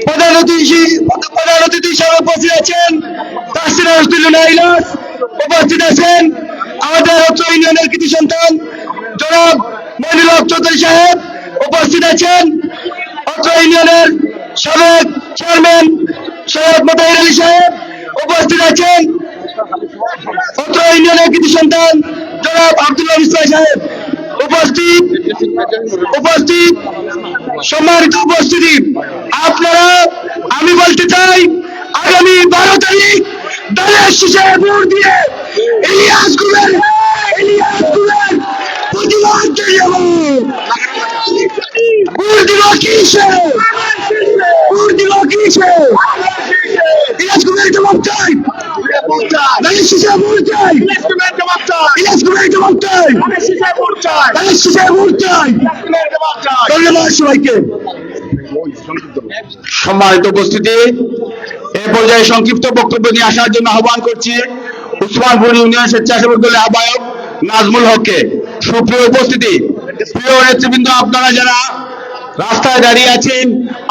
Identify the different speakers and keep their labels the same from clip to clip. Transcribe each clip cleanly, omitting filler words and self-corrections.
Speaker 1: প্রধান অতিথি হিসেবে উপস্থিত আছেন তাহসিন রহমতুল্লাহ ইলাস, উপস্থিত আছেন আমাদের অত্র ইউনিয়নের কৃতি সন্তান জনাব মইনুল হক চৌধুরী সাহেব, উপস্থিত আছেন অত্র ইউনিয়নের সাবেক চেয়ারম্যান সৈয়দ মোতাহির আলী সাহেব, উপস্থিত আছেন অত্র ইউনিয়নের কৃতি সন্তান জনাব আব্দুল্লাহ ইসলাম সাহেব, উপস্থিত সম্মানিত উপস্থিতি। আপনারা, আমি বলতে চাই আগামী 12 তারিখ দলের শীষে ভোট দিয়ে ইলিয়াস গ্রুপের প্রতিবাদ জানিয়ে ভোট দিব কিসে ইলিয়াস গ্রুপের জবাব চাই, দলের শীষে ভোট চাই, ইলিয়াস গ্রুপের জবাব চাই, দলের শীষে ভোট চাই। ধন্যবাদ সবাইকে। সম্মানিত উপস্থিতি, এই পর্যায়ে সংক্ষিপ্ত বক্তব্য নিয়ে আসার জন্য আহ্বান করছি উসমানপুর ইউনিয়ন স্বেচ্ছাসেবক দলের আহ্বায়ক নাজমুল হককে। সুপ্রিয় উপস্থিতি, প্রিয় নেতৃবৃন্দ, আপনারা যারা রাস্তায় দাঁড়িয়ে আছেন,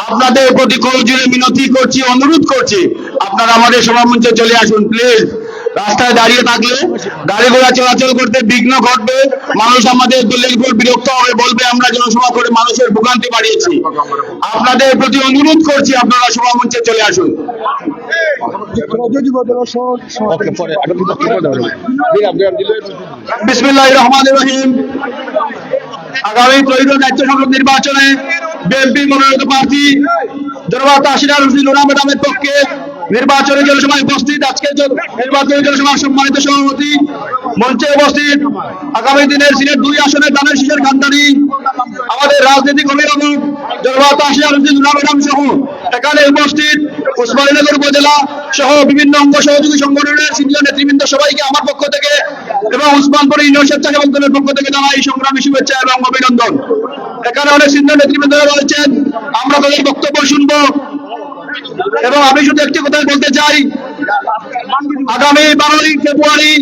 Speaker 1: আপনাদের প্রতি করজোড়ে মিনতি করছি, অনুরোধ করছি, আপনারা আমাদের সভামঞ্চে চলে আসুন প্লিজ। রাস্তায় দাঁড়িয়ে থাকলে গাড়ি ঘোড়া চলাচল করতে বিঘ্ন ঘটবে, মানুষ আমাদের দলের উপর বিরক্ত হবে, বলবে আমরা জনসভা করে মানুষের ভোগান্তি বাড়িয়েছি। আপনাদের প্রতি অনুরোধ করছি, আপনারা সভামঞ্চে চলে আসুন। বিসমিল্লাহির রহমানির রহিম। আগামী ত্রয়োদশ দায়িত্ব সংসদ নির্বাচনে বিএনপি মনোনীত প্রার্থী জনাব তাহসিনা রশিদ লুনা ম্যাডামের পক্ষে নির্বাচনী জনসভায় উপস্থিত, আজকের নির্বাচনী জনসভার সম্মানিত সভাপতি, মঞ্চে উপস্থিত আগামী দিনের সিলেট 2 আসনের ধানের শীষের খানদানি আমাদের রাজনৈতিক অভিভাবক জনাব তাহসিনা রশিদ লুনা ম্যাডাম সহ এখানে উপস্থিত উসমানীনগর উপজেলা সহ বিভিন্ন অঙ্গ সহযোগী সংগঠনের সিনিয়র নেতৃবৃন্দ সবাইকে আমার পক্ষ থেকে এবং উসমানপুর ইউনিয়ন স্বেচ্ছাসেবক দলের পক্ষ থেকে জানাই সংগ্রামী শুভেচ্ছা এবং অভিনন্দন। এখানে অনেক সিনিয়র নেতৃবৃন্দ রয়েছেন, আমরা তাদের বক্তব্য শুনবো এবং আমি শুধু একটি কথা বলতে চাই, আগামী 12 ফেব্রুয়ারি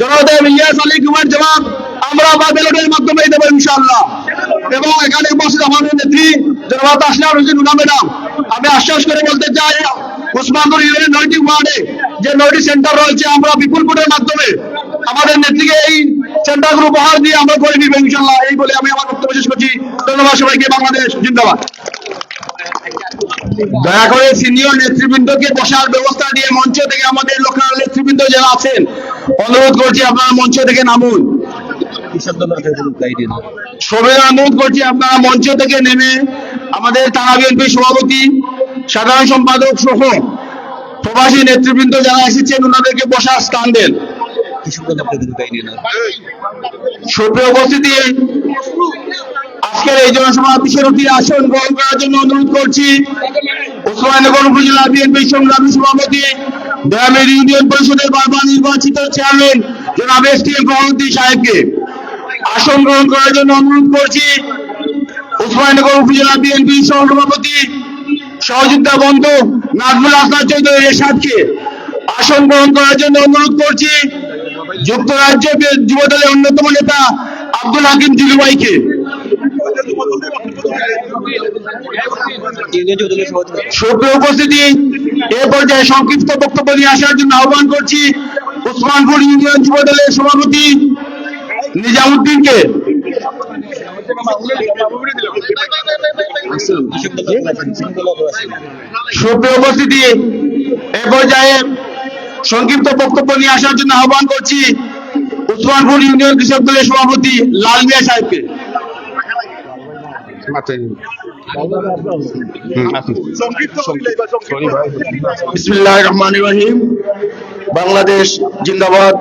Speaker 1: জনদেব ইলিয়াস আলী কুমার জবাব আমরা ব্যালটের মাধ্যমে দেবো ইনশাআল্লাহ। এবং এখানে উপস্থিত আমাদের নেত্রী জনাব তাহসিনা রশিদ লুনা ম্যাডাম, আমি আশ্বাস করে বলতে চাই উসমানপুর ইউনিয়নের 9টি ওয়ার্ডে যে 9টি সেন্টার রয়েছে আমরা বিপুল ভোটের মাধ্যমে আমাদের নেত্রীকে এই সেন্টারগুলো উপহার দিয়ে আমরা করে নিব ইনশাআল্লাহ। এই বলে আমি আমার বক্তব্য শেষ করছি। ধন্যবাদ সবাইকে। বাংলাদেশ জিন্দাবাদ। দয়া করে সিনিয়র নেতৃবৃন্দকে বসার ব্যবস্থা দিয়ে মঞ্চ থেকে আমাদের লোকাল নেতৃবৃন্দ যারা আছেন অনুরোধ করছি আপনারা মঞ্চ থেকে নামুন। সবাই অনুরোধ করছি আপনারা মঞ্চ থেকে নেমে আমাদের থানা বিএনপি সভাপতি, সাধারণ সম্পাদক সহ প্রবাসী নেতৃবৃন্দ যারা এসেছেন ওনাদেরকে বসার স্থান দেন। সুপ্রিয় উপস্থিতি, আজকের এই জনসভা বিশেষটি আসন গ্রহণ করার জন্য অনুরোধ করছি উসমানীনগর উপজেলা বিএনপি সংগ্রামী সভাপতি, দয়ামের ইউনিয়ন পরিষদের বারবার নির্বাচিত চেয়ারম্যান জনাব এসটিএম প্রহমতি সাহেবকে আসন গ্রহণ করার জন্য অনুরোধ করছি উসমানীনগর উপজেলা বিএনপি সহসভাপতি সহযোগিতা বন্ধু নাজমুল হাসান চৌধুরী এরশাদকে আসন গ্রহণ করার জন্য অনুরোধ করছি যুক্তরাজ্য যুবদলের অন্যতম নেতা আব্দুল হাকিম জিলু ভাইকে। সুপ্রিয় উপস্থিতি, এ পর্যায়ে সংক্ষিপ্ত বক্তব্য নিয়ে আসার জন্য আহ্বান করছি উসমানপুর ইউনিয়ন যুবদলের সভাপতি নিজামুদ্দিনকে। সুপ্রিয় উপস্থিতি, এ পর্যায়ে সংক্ষিপ্ত বক্তব্য নিয়ে আসার জন্য আহ্বান করছি উসমানপুর ইউনিয়ন কৃষক দলের সভাপতি লাল মিয়া সাহেবকে। বিসমিল্লাহির রহমানির রহিম। বাংলাদেশ জিন্দাবাদ,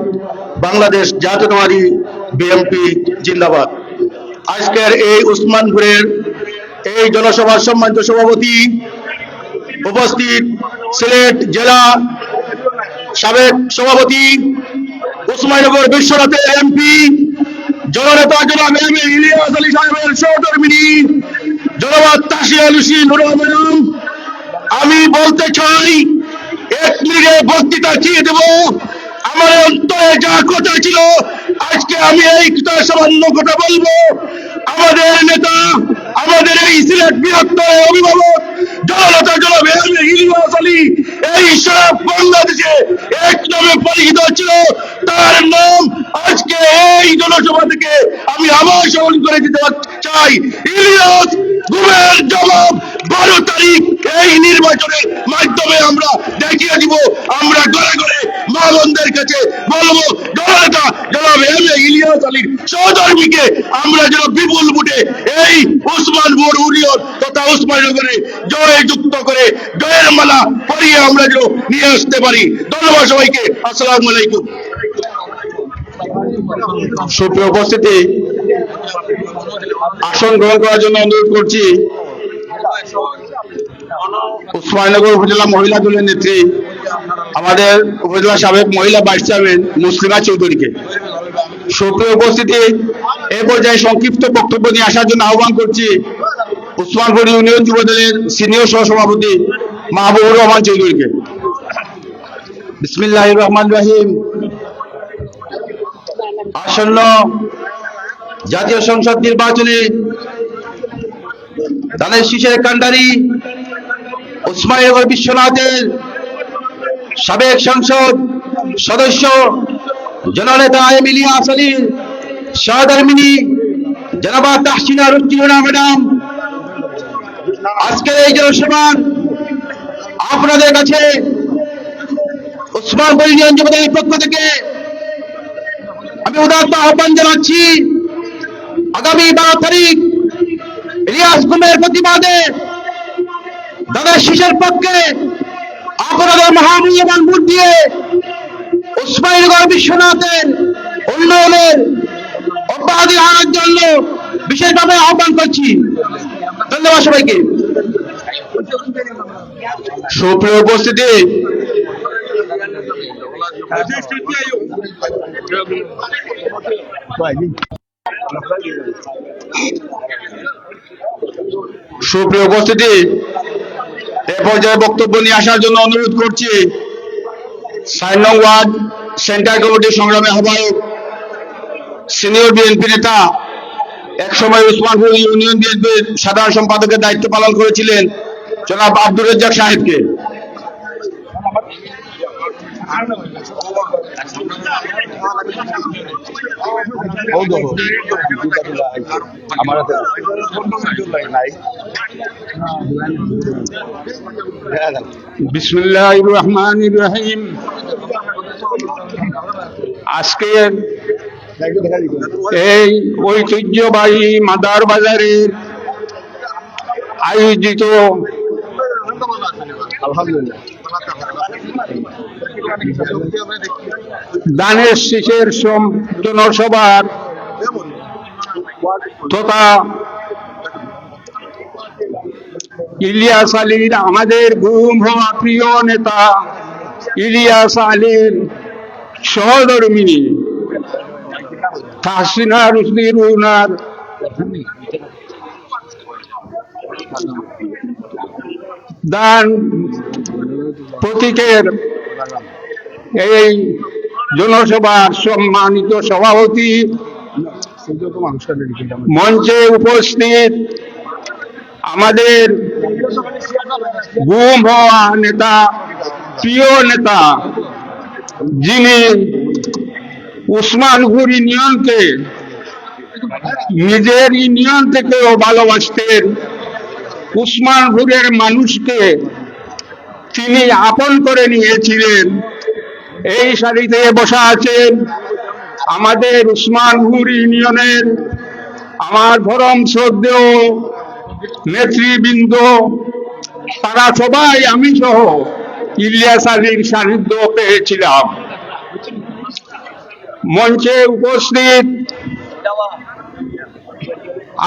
Speaker 1: বাংলাদেশ জাতীয়তাবাদী বিএনপি জিন্দাবাদ। আজকের এই উসমানপুরের এই জনসভার সম্মানিত সভাপতি, উপস্থিত সিলেট জেলা সাবেক সভাপতি, উসমানীনগর বিশ্বনাথের এমপি জননেতা জনাব ইলিয়াস আলী সাহেবের সহধর্মিনী জনাব তাহসিনা রশিদ লুনা ম্যাডাম, আমি বলতে চাই 1 মিনিটে বক্তৃতা দিয়ে দেব। আমার অন্তরে যা কথা ছিল আজকে আমি এই সামান্য কথা বলবো। আমাদের নেতা, আমাদের এই সিলেট বৃহত্তর অভিভাবক জননেতা এই সারা বাংলাদেশে এক নামে পরিচিত ছিল, তার নাম আজকে এই জনসভা থেকে আমি আবার স্মরণ করে দিতে চাই। ইলিয়াস গুমের জবাব 12 তারিখ এই নির্বাচনের মাধ্যমে আমরা দেখিয়ে দিব। আমরা ঘরে ঘরে মা বোনদের কাছে বলবো, দলনেতা জনাব এম এ ইলিয়াস আলীর সহধর্মীকে আমরা যেন বিপুল ভোটে এই ওসমানপুর ইউনিয়ন তথা ওসমানীনগরে জয় যুক্ত করে জয়ের মালা পরিয়ে আমরা যেন নিয়ে আসতে পারি। ধন্যবাদ সবাইকে। আসসালামু আলাইকুম। সুপ্রিয় উপস্থিতি, আসন গ্রহণ করার জন্য অনুরোধ করছি ওসমানীনগর উপজেলা মহিলা দলের নেত্রী, আমাদের উপজেলা সাবেক মহিলা ভাইস চেয়ারম্যান মুসলিমা চৌধুরীকে। সুপ্রিয় উপস্থিতি, এ পর্যায়ে সংক্ষিপ্ত বক্তব্য নিয়ে আসার জন্য আহ্বান করছি ওসমানপুর ইউনিয়ন যুব দলের সিনিয়র সহসভাপতি মাহবুবুর রহমান চৌধুরীকে। বিসমিল্লাহির রহমানির রহিম। আসন্ন জাতীয় সংসদ নির্বাচনে ধানের শীষের কান্ডারি ওসমানীনগর বিশ্বনাথের সাবেক সংসদ সদস্য জননেতা এম ইলিয়াস আলীর সহধর্মিনী জনাবা তাহসিনা রুনা ম্যাডাম আজকের এই জনসভা আপনাদের কাছে ওসমানপুর ইউনিয়ন যুব দলের পক্ষ থেকে আমি উদাত্ত আহ্বান জানাচ্ছি, আগামী 12 তারিখ ইলিয়াস গুমের প্রতিবাদে ধানের শীষের পক্ষে আপনাদের মহামূল্যবান ভোট দিয়ে ওসমানীনগর বিশ্বনাথের উন্নয়নের অব্যাহতি আনার জন্য বিশেষভাবে আহ্বান করছি। ধন্যবাদ সবাইকে। সুপ্রিয় উপস্থিতি, সুপ্রিয় উপস্থিতি, এ পর্যায়ে বক্তব্য নিয়ে আসার জন্য অনুরোধ করছি 4 নং ওয়ার্ড সেন্ট্রাল কমিটির সংগ্রামী আহ্বায়ক সিনিয়র বিএনপি নেতা, একসময় ওসমানপুর ইউনিয়ন বিএনপির সাধারণ সম্পাদকের দায়িত্ব পালন করেছিলেন জনাব আব্দুর রাজ্জাক সাহেবকে। বিসমিল্লাহির রহমানির রহিম। আজকের এই ঐতিহ্যবাহী মাদার বাজারের আয়োজিত ধানের শীষের জনসভার তথা ইলিয়াস আলীর, আমাদের গুম হওয়া প্রিয় নেতা ইলিয়াস আলীর সহধর্মিনী তাহসিনা রুনার দান প্রতীকের এই জনসভার সম্মানিত সভাপতি, মঞ্চে উপস্থিত আমাদের গুম হওয়া নেতা, প্রিয় নেতা, যিনি ওসমানপুর ইউনিয়নকে নিজের ইউনিয়ন থেকেও ভালোবাসতেন, ওসমানপুরের মানুষকে তিনি আপন করে নিয়েছিলেন। এই সারিতে বসা আছেন আমাদের ওসমানপুর ইউনিয়নের আমার পরম শ্রদ্ধেয় নেতৃবৃন্দ, তারা সবাই আমি সহ ইলিয়াস আলীর সান্নিধ্য পেয়েছিলাম। মঞ্চে উপস্থিত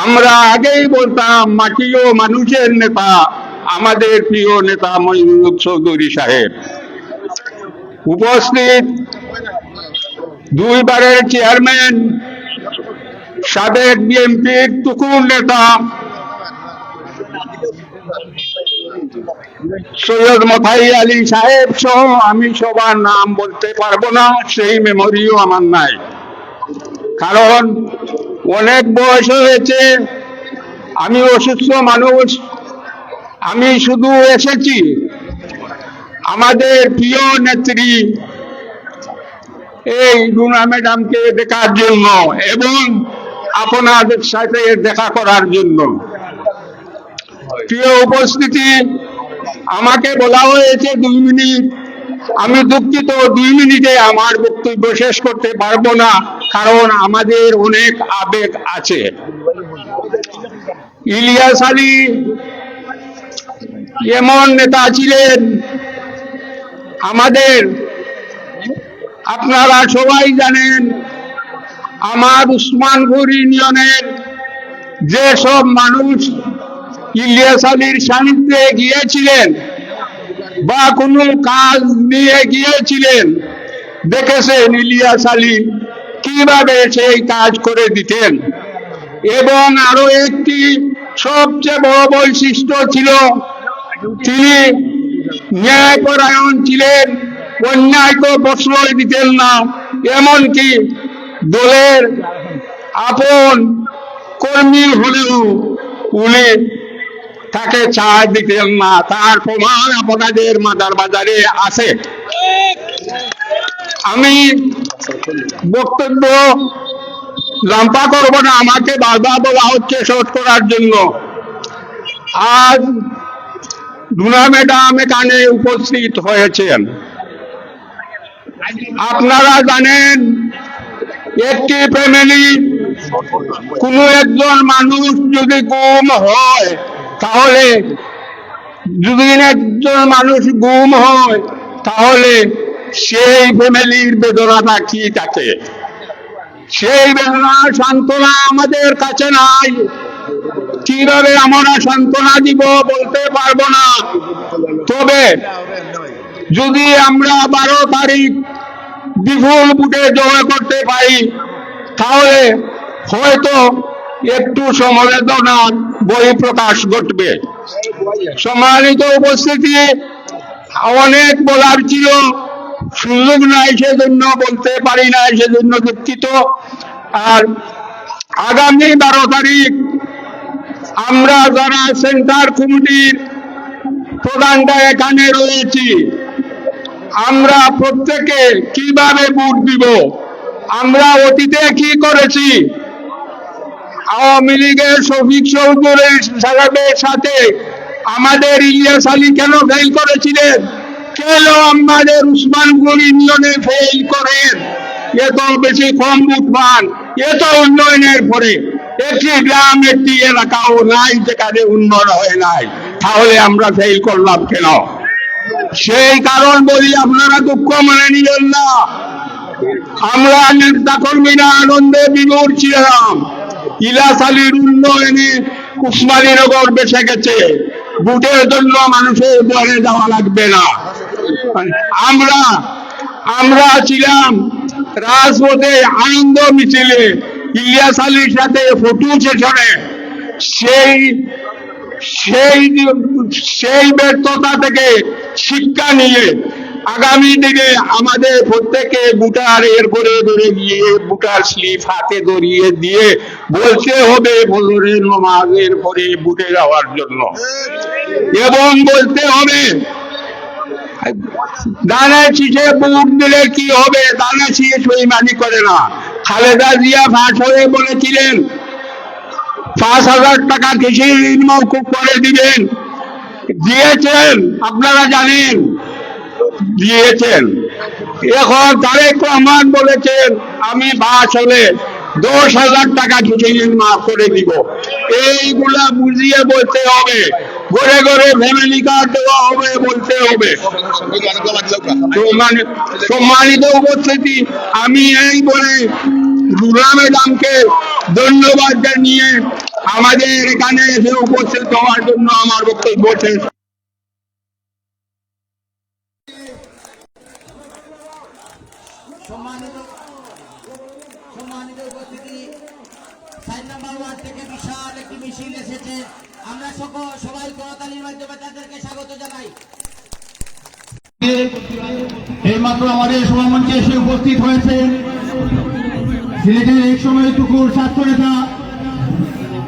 Speaker 1: আমরা আগেই বলতাম মাটি ও মানুষের নেতা আমাদের প্রিয় নেতা মঈনুল চৌধুরী সাহেব। উপস্থিত 2 বারের চেয়ারম্যান, সাবেক বিএনপির তুকুর নেতা সৈয়দ মথাই আলী সাহেব সহ আমি সবার নাম বলতে পারবো না, সেই মেমোরিও আমার নাই, কারণ অনেক বয়স হয়েছে, আমি অসুস্থ মানুষ। আমি শুধু এসেছি
Speaker 2: আমাদের প্রিয় নেত্রী এই রুনা ম্যাডামকে দেখার জন্য এবং আপনাদের সাথে দেখা করার জন্য। প্রিয় উপস্থিতি, আমাকে বলা হয়েছে 2 মিনিট। আমি দুঃখিত, 2 মিনিটে আমার বক্তব্য শেষ করতে পারবো না, কারণ আমাদের অনেক আবেগ আছে। ইলিয়াস আলী এমন নেতা ছিলেন আমাদের, আপনারা সবাই জানেন, আমার উসমানপুর ইউনিয়নের যেসব মানুষ ইলিয়াস আলীর সান্নিধ্যে গিয়েছিলেন বা কোনো কাজ নিয়ে গিয়েছিলেন, দেখেছেন ইলিয়াস আলী কিভাবে সেই কাজ করে দিতেন। এবং আরো একটি সবচেয়ে বড় বৈশিষ্ট্য ছিল, তিনি ন্যায়পরায়ণ ছিলেন, অন্যায়কে প্রশ্রয় দিতেন না, এমনকি দলের আপন কর্মী হলেও উনি তাকে ছাড় দিতেন না। তার প্রমাণ আপনাদের মাদার বাজারে আছে। আমি বক্তব্য লম্বা করবো না, আমাকে বারবার বলা হচ্ছে শর্ট করার জন্য। আজ রুনা ম্যাডাম এখানে উপস্থিত হয়েছেন। আপনারা জানেন, একটি ফ্যামিলি কোনো একজন মানুষ যদি গুম হয়, তাহলে সেই ফ্যামিলির বেদনাটা কি থাকে? সেই বেদনার সান্ত্বনা আমাদের কাছে নাই। কিভাবে আমরা সান্ত্বনা দিব বলতে পারবো না। তবে যদি আমরা 12 তারিখ বিপুল ভোটে জয় করতে পারি, তাহলে হয়তো একটু সমবেদনার বহিঃপ্রকাশ ঘটবে। সম্মানিত উপস্থিতি, অনেক বলার ছিল, সুযোগ নাই, সেজন্য বলতে পারি না, সেজন্য দুঃখিত। আর আগামী 12 তারিখ আমরা যারা সেন্টার কমিটির প্রধানরা এখানে রয়েছি, আমরা প্রত্যেকে কিভাবে ভোট দিব, আমরা অতীতে কি করেছি, আওয়ামী লীগের শফিক চৌধুরী সাহেবের সাথে আমাদের ইলিয়াস আলী কেন ফেল করেছিলেন, কেন আমাদের উসমানপুর ইউনিয়নে ফেল করেন, এত বেশি কম ভোট পান, এত উন্নয়নের পরে একটি গ্রাম একটি এলাকাও নাই যেখানে উন্নয়ন হয় নাই, তাহলে আমরা ফেল করলাম কেন? সেই কারণ বলি, আপনারা দুঃখ মনে নিবেন না। আমরা নেতা কর্মীরা আনন্দে বিভোর ছিলাম। ইলিয়াস আলীর উন্নয়নে উসমানীনগর বেঁচে গেছে, ভোটের জন্য মানুষের ঘরে যাওয়া লাগবে না। আমরা ছিলাম রাজপথে আনন্দ মিছিলে, ইলিয়াস আলীর সাথে ফটো সেশনে। সেই ব্যর্থতা থেকে শিক্ষা নিয়ে আগামী দিনে আমাদের প্রত্যেকে ভোটার ঘরে ঘরে গিয়ে ভোটার স্লিপ হাতে ধরিয়ে দিয়ে বলতে হবে ফজরের নামাজের পরে ভোটে যাওয়ার জন্য, এবং বলতে হবে দানা শীষে ভোট দিলে কি হবে, দানা শীষ বেঈমানি করে না। খালেদা জিয়া ফাঁস হয়ে বলেছিলেন 5,000 টাকা কৃষি ঋণ মওকুফ করে দিবেন, দিয়েছেন, আপনারা জানেন দিয়েছেন। এখন তারেক রহমান বলেছেন আমি বাস হলে 10,000 টাকা কৃষি ঋণ মাফ করে দিব। এইগুলা বুঝিয়ে বলতে হবে, ঘরে ঘরে ফ্যামিলি কার্ড দেওয়া হবে বলতে হবে। সম্মানিত উপস্থিতি, আমি এই বলে রুনা ম্যাডামকে ধন্যবাদ জানিয়ে আমাদের এখানে এসে উপস্থিত হওয়ার জন্য আমার বক্তব্য শেষ।
Speaker 3: সম্মানিত উপস্থিতি, 4 নম্বর ওয়ার্ড থেকে বিশাল একটি মিছিল এসেছে। আমরা সবাই করতালির মাধ্যমে তাদেরকে স্বাগত জানাই।
Speaker 4: এইমাত্র আমাদের সভামঞ্চে এসে উপস্থিত হয়েছেন সিলেটের এক সময় টুকুর ছাত্র নেতা,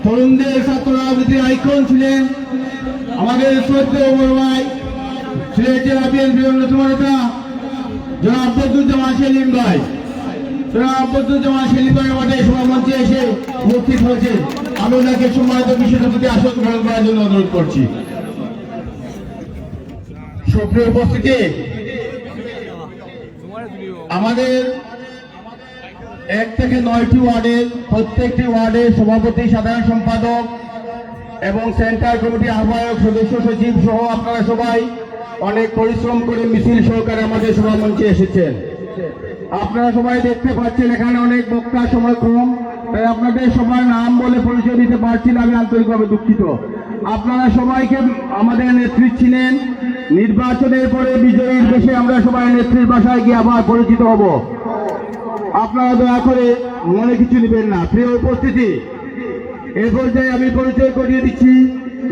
Speaker 4: তরুণদের ছাত্র রাজনীতির আইকন ছিলেন আমাদের শ্রদ্ধেয় বড় ভাই সিলেট জেলা বিএনপির অন্যতম নেতা জনাব আব্দুজ্জামান সেলিম ভাই, জনাব আব্দুজ্জামান সেলিম ভাই আমাদের সভামঞ্চে এসে উপস্থিত হয়েছেন। আমি ওনাকে সম্মানিত বিষয়টার প্রতি আসন গ্রহণ করার জন্য অনুরোধ করছি। সুপ্রিয় উপস্থিতি, আমাদের 1 থেকে 9টি ওয়ার্ডের প্রত্যেকটি ওয়ার্ডের সভাপতি, সাধারণ সম্পাদক এবং সেন্ট্রাল কমিটি আহ্বায়ক, সদস্য সচিব সহ আপনারা সবাই অনেক পরিশ্রম করে মিছিল সহকারে আমাদের সভামঞ্চে এসেছেন। আপনারা সবাই দেখতে পাচ্ছেন এখানে অনেক বক্তা, সময় কম, তাই আপনাদের সবার নাম বলে পরিচয় দিতে পারছি না, আমি আন্তরিকভাবে দুঃখিত। আপনারা সবাইকে আমাদের নেত্রী ছিলেন, নির্বাচনের পরে বিজয়ীর বেশে আমরা সবাই নেত্রীর বাসায় গিয়ে আবার পরিচিত হব। আপনারা দয়া করে মনে কিছু নেবেন না। প্রিয় উপস্থিতি, এ পর্যায়ে আমি পরিচয় করিয়ে দিচ্ছি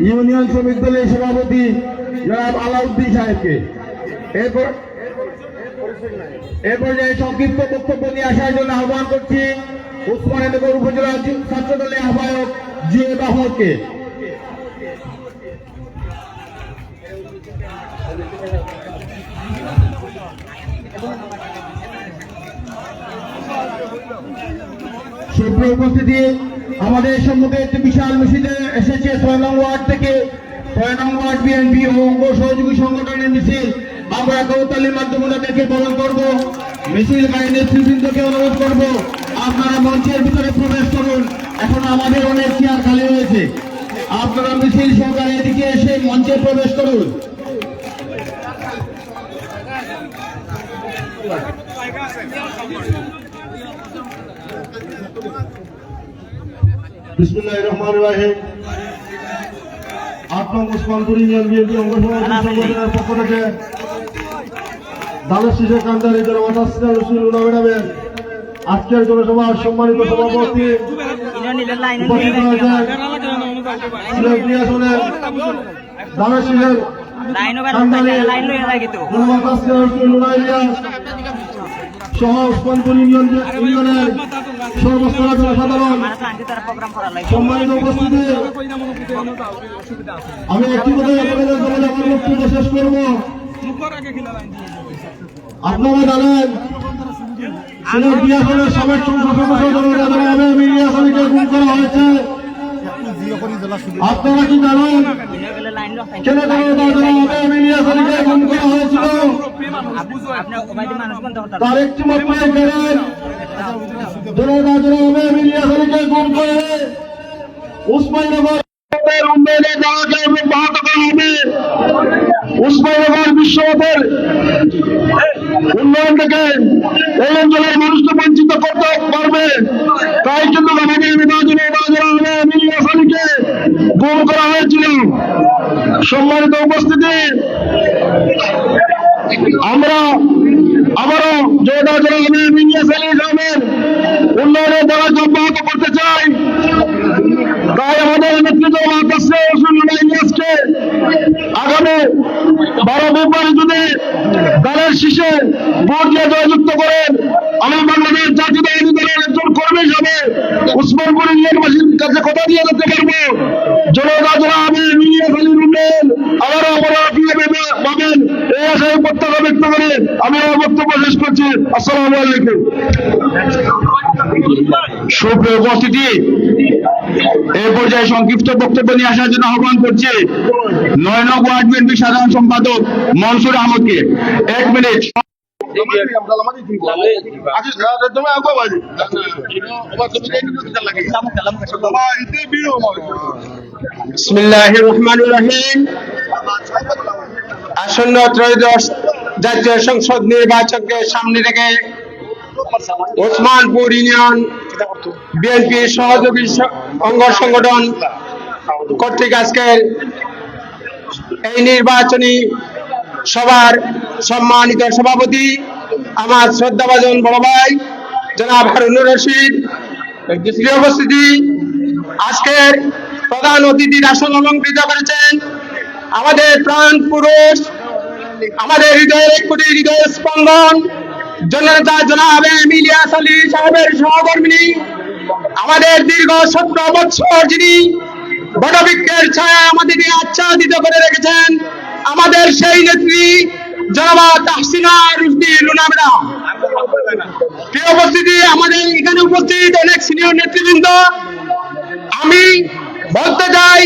Speaker 4: ইউনিয়ন শ্রমিক দলের সভাপতি জনাব আলাউদ্দিন সাহেবকে। এ পর্যায়ে সংক্ষিপ্ত বক্তব্য নিয়ে আসার জন্য আহ্বান করছি উসমানীনগর উপজেলা ছাত্র দলের আহ্বায়ক জুয়েব আহমদকে। সুপ্রিয় উপস্থিতি, আমাদের সম্মুখে একটি বিশাল মিছিল এসেছে 6 নং ওয়ার্ড থেকে। 6 নং ওয়ার্ড বিএনপি ও অঙ্গ সহযোগী সংগঠনের মিছিল। আমরা করতালির মাধ্যমে ওনাদেরকে বরণ করব। মিছিলকারী নেতৃবৃন্দকে অনুরোধ করব, আপনারা মঞ্চের ভিতরে প্রবেশ করুন। এখন আমাদের অনেক চেয়ার খালি হয়েছে, আপনারা মিছিল সহকারে এদিকে এসে মঞ্চে প্রবেশ করুন।
Speaker 2: বিসমিল্লাহির রহমানির রহিম। 8 নং উসমানপুর ইউনিয়ন বিএনপি অঙ্গ সমিতি সংগঠনের পক্ষ থেকে দালের শীষের কান্দারি জনাব তাসকিয়া রসুল নামের আজকের জনসভার সম্মানিত সভাপতি উপস্থিত হয়েছেন সিলেট নিয়াসনের দালের শীষের কান্দারি জনাব তাসকিয়া রসুল সহ উসমানপুর ইউনিয়নের সর্বস্তরের জনসাধারণ, সম্মানিত উপস্থিতি, আমি একটি কথাই আপনাদের সামনে আমার বক্তব্য শেষ করব। আপনারা জানেন সিলেট নিয়াসনের সাবেক সংসদ সদস্য মিলিয়াসনকে গুম করা হয়েছে। আপনারা কি জানেন কেন মিলিয়াসনকে গুম করা হয়েছিল? তার একটি মাত্র কারণ, মিলিয়াসনকে গুম করে উসমানীনগর উন্নয়নে যাওয়াকে ব্যাহত করা হবে। উসমানীনগর বিশ্বপথের উন্নয়ন থেকে এই অঞ্চলের মানুষকে বঞ্চিত করতে পারবে। তাই কিন্তু আমাদের নির্বাচনে মিলিয়াসনকে গুম করা হয়েছিল। সম্মানিত উপস্থিতি, আমরা আবারও জোরদার মিলিয়াসনের উন্নয়নের দ্বারা অব্যাহত করতে চাই। তাই আমাদের নেতৃত্ব ইলিয়াসকে আগামী 12 ফেব্রুয়ারি যদি দলের শীর্ষে ভোট দিয়ে জয়যুক্ত করেন, আমি বাংলাদেশ জাতীয়তাবাদী দলের একজন কর্মী হিসাবে উসমানপুর ইউনিয়নবাসীর কাছে কথা দিয়ে যেতে পারবো, জনতা আমি ইলিয়াস আলীর উন্নয়ন আবারও পাবেন, এই আশায় প্রত্যাশা ব্যক্ত করে আমি আমার বক্তব্য শেষ করছি। আসসালামু আলাইকুম। সুপ্রিয় উপস্থিতি, এই পর্যায়ে সংক্ষিপ্ত বক্তব্য নিয়ে আসার জন্য আহ্বান করছি 9 নং ওয়ার্ড বিএনপি সাধারণ সম্পাদক মনসুর আহমদকে। 1 মিনিট।
Speaker 1: বিসমিল্লাহির রহমানির রহিম। আসন্ন ত্রয়োদশ জাতীয় সংসদ নির্বাচনকে সামনে রেখে ওসমানপুর ইউনিয়ন বিএনপি সহযোগী অঙ্গ সংগঠন কর্তৃক আজকের এই নির্বাচনী সভার সম্মানিত সভাপতি আমার শ্রদ্ধাভাজন বড় ভাই জনাব হারুনুর রশিদ, প্রিয় উপস্থিতি, আজকের প্রধান অতিথির আসন অলঙ্কৃত করেছেন আমাদের প্রাণ পুরুষ, আমাদের হৃদয়ের এক কোটি হৃদয় স্পন্দন জননেতা জনাব ইলিয়াস আলী সাহেবের সহধর্মিণী, আমাদের দীর্ঘ 17 বছর যিনি বটবৃক্ষের ছায়া আমাদেরকে আচ্ছাদিত করে রেখেছেন
Speaker 2: আমাদের সেই নেত্রী জনাবা তাহসিনা রুশদি লুনা ম্যাডাম। প্রিয় উপস্থিতি, আমাদের এখানে উপস্থিত অনেক সিনিয়র নেতৃবৃন্দ, আমি বলতে চাই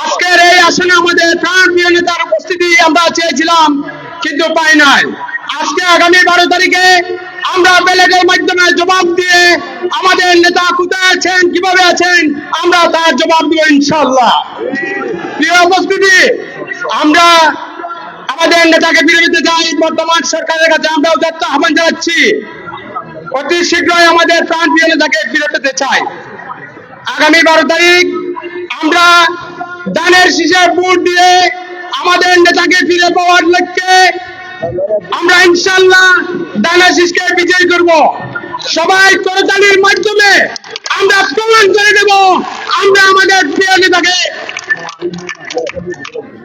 Speaker 2: আজকের এই আসনে আমাদের প্রাণপ্রিয় নেতার উপস্থিতি আমরা চেয়েছিলাম কিন্তু পাই নাই। আজকে আগামী 12 তারিখে আমরা ব্যালটের মাধ্যমে জবাব দিয়ে আমাদের নেতা কোথায় আছেন, কিভাবে আছেন, আমরা তার জবাব দিব ইনশাআল্লাহ। প্রিয় উপস্থিতি, আমরা আমাদের নেতাকে ফিরে পেতে চাই। বর্তমান সরকারের কাছে আমরা উদাত্ত আহ্বান জানাচ্ছি, অতি শীঘ্রই আমাদের প্রাণপ্রিয় নেতাকে ফিরে পেতে চাই। আগামী 12 তারিখ আমরা দানের শীষে ভোট দিয়ে আমাদের নেতাকে ফিরে পাওয়ার লক্ষ্যে আমরা ইনশাআল্লাহ দানের শীষকে বিজয় করব। সবাই করতালির মাধ্যমে আমরা প্রমাণ করে দেব আমরা আমাদের প্রিয় নেতাকে।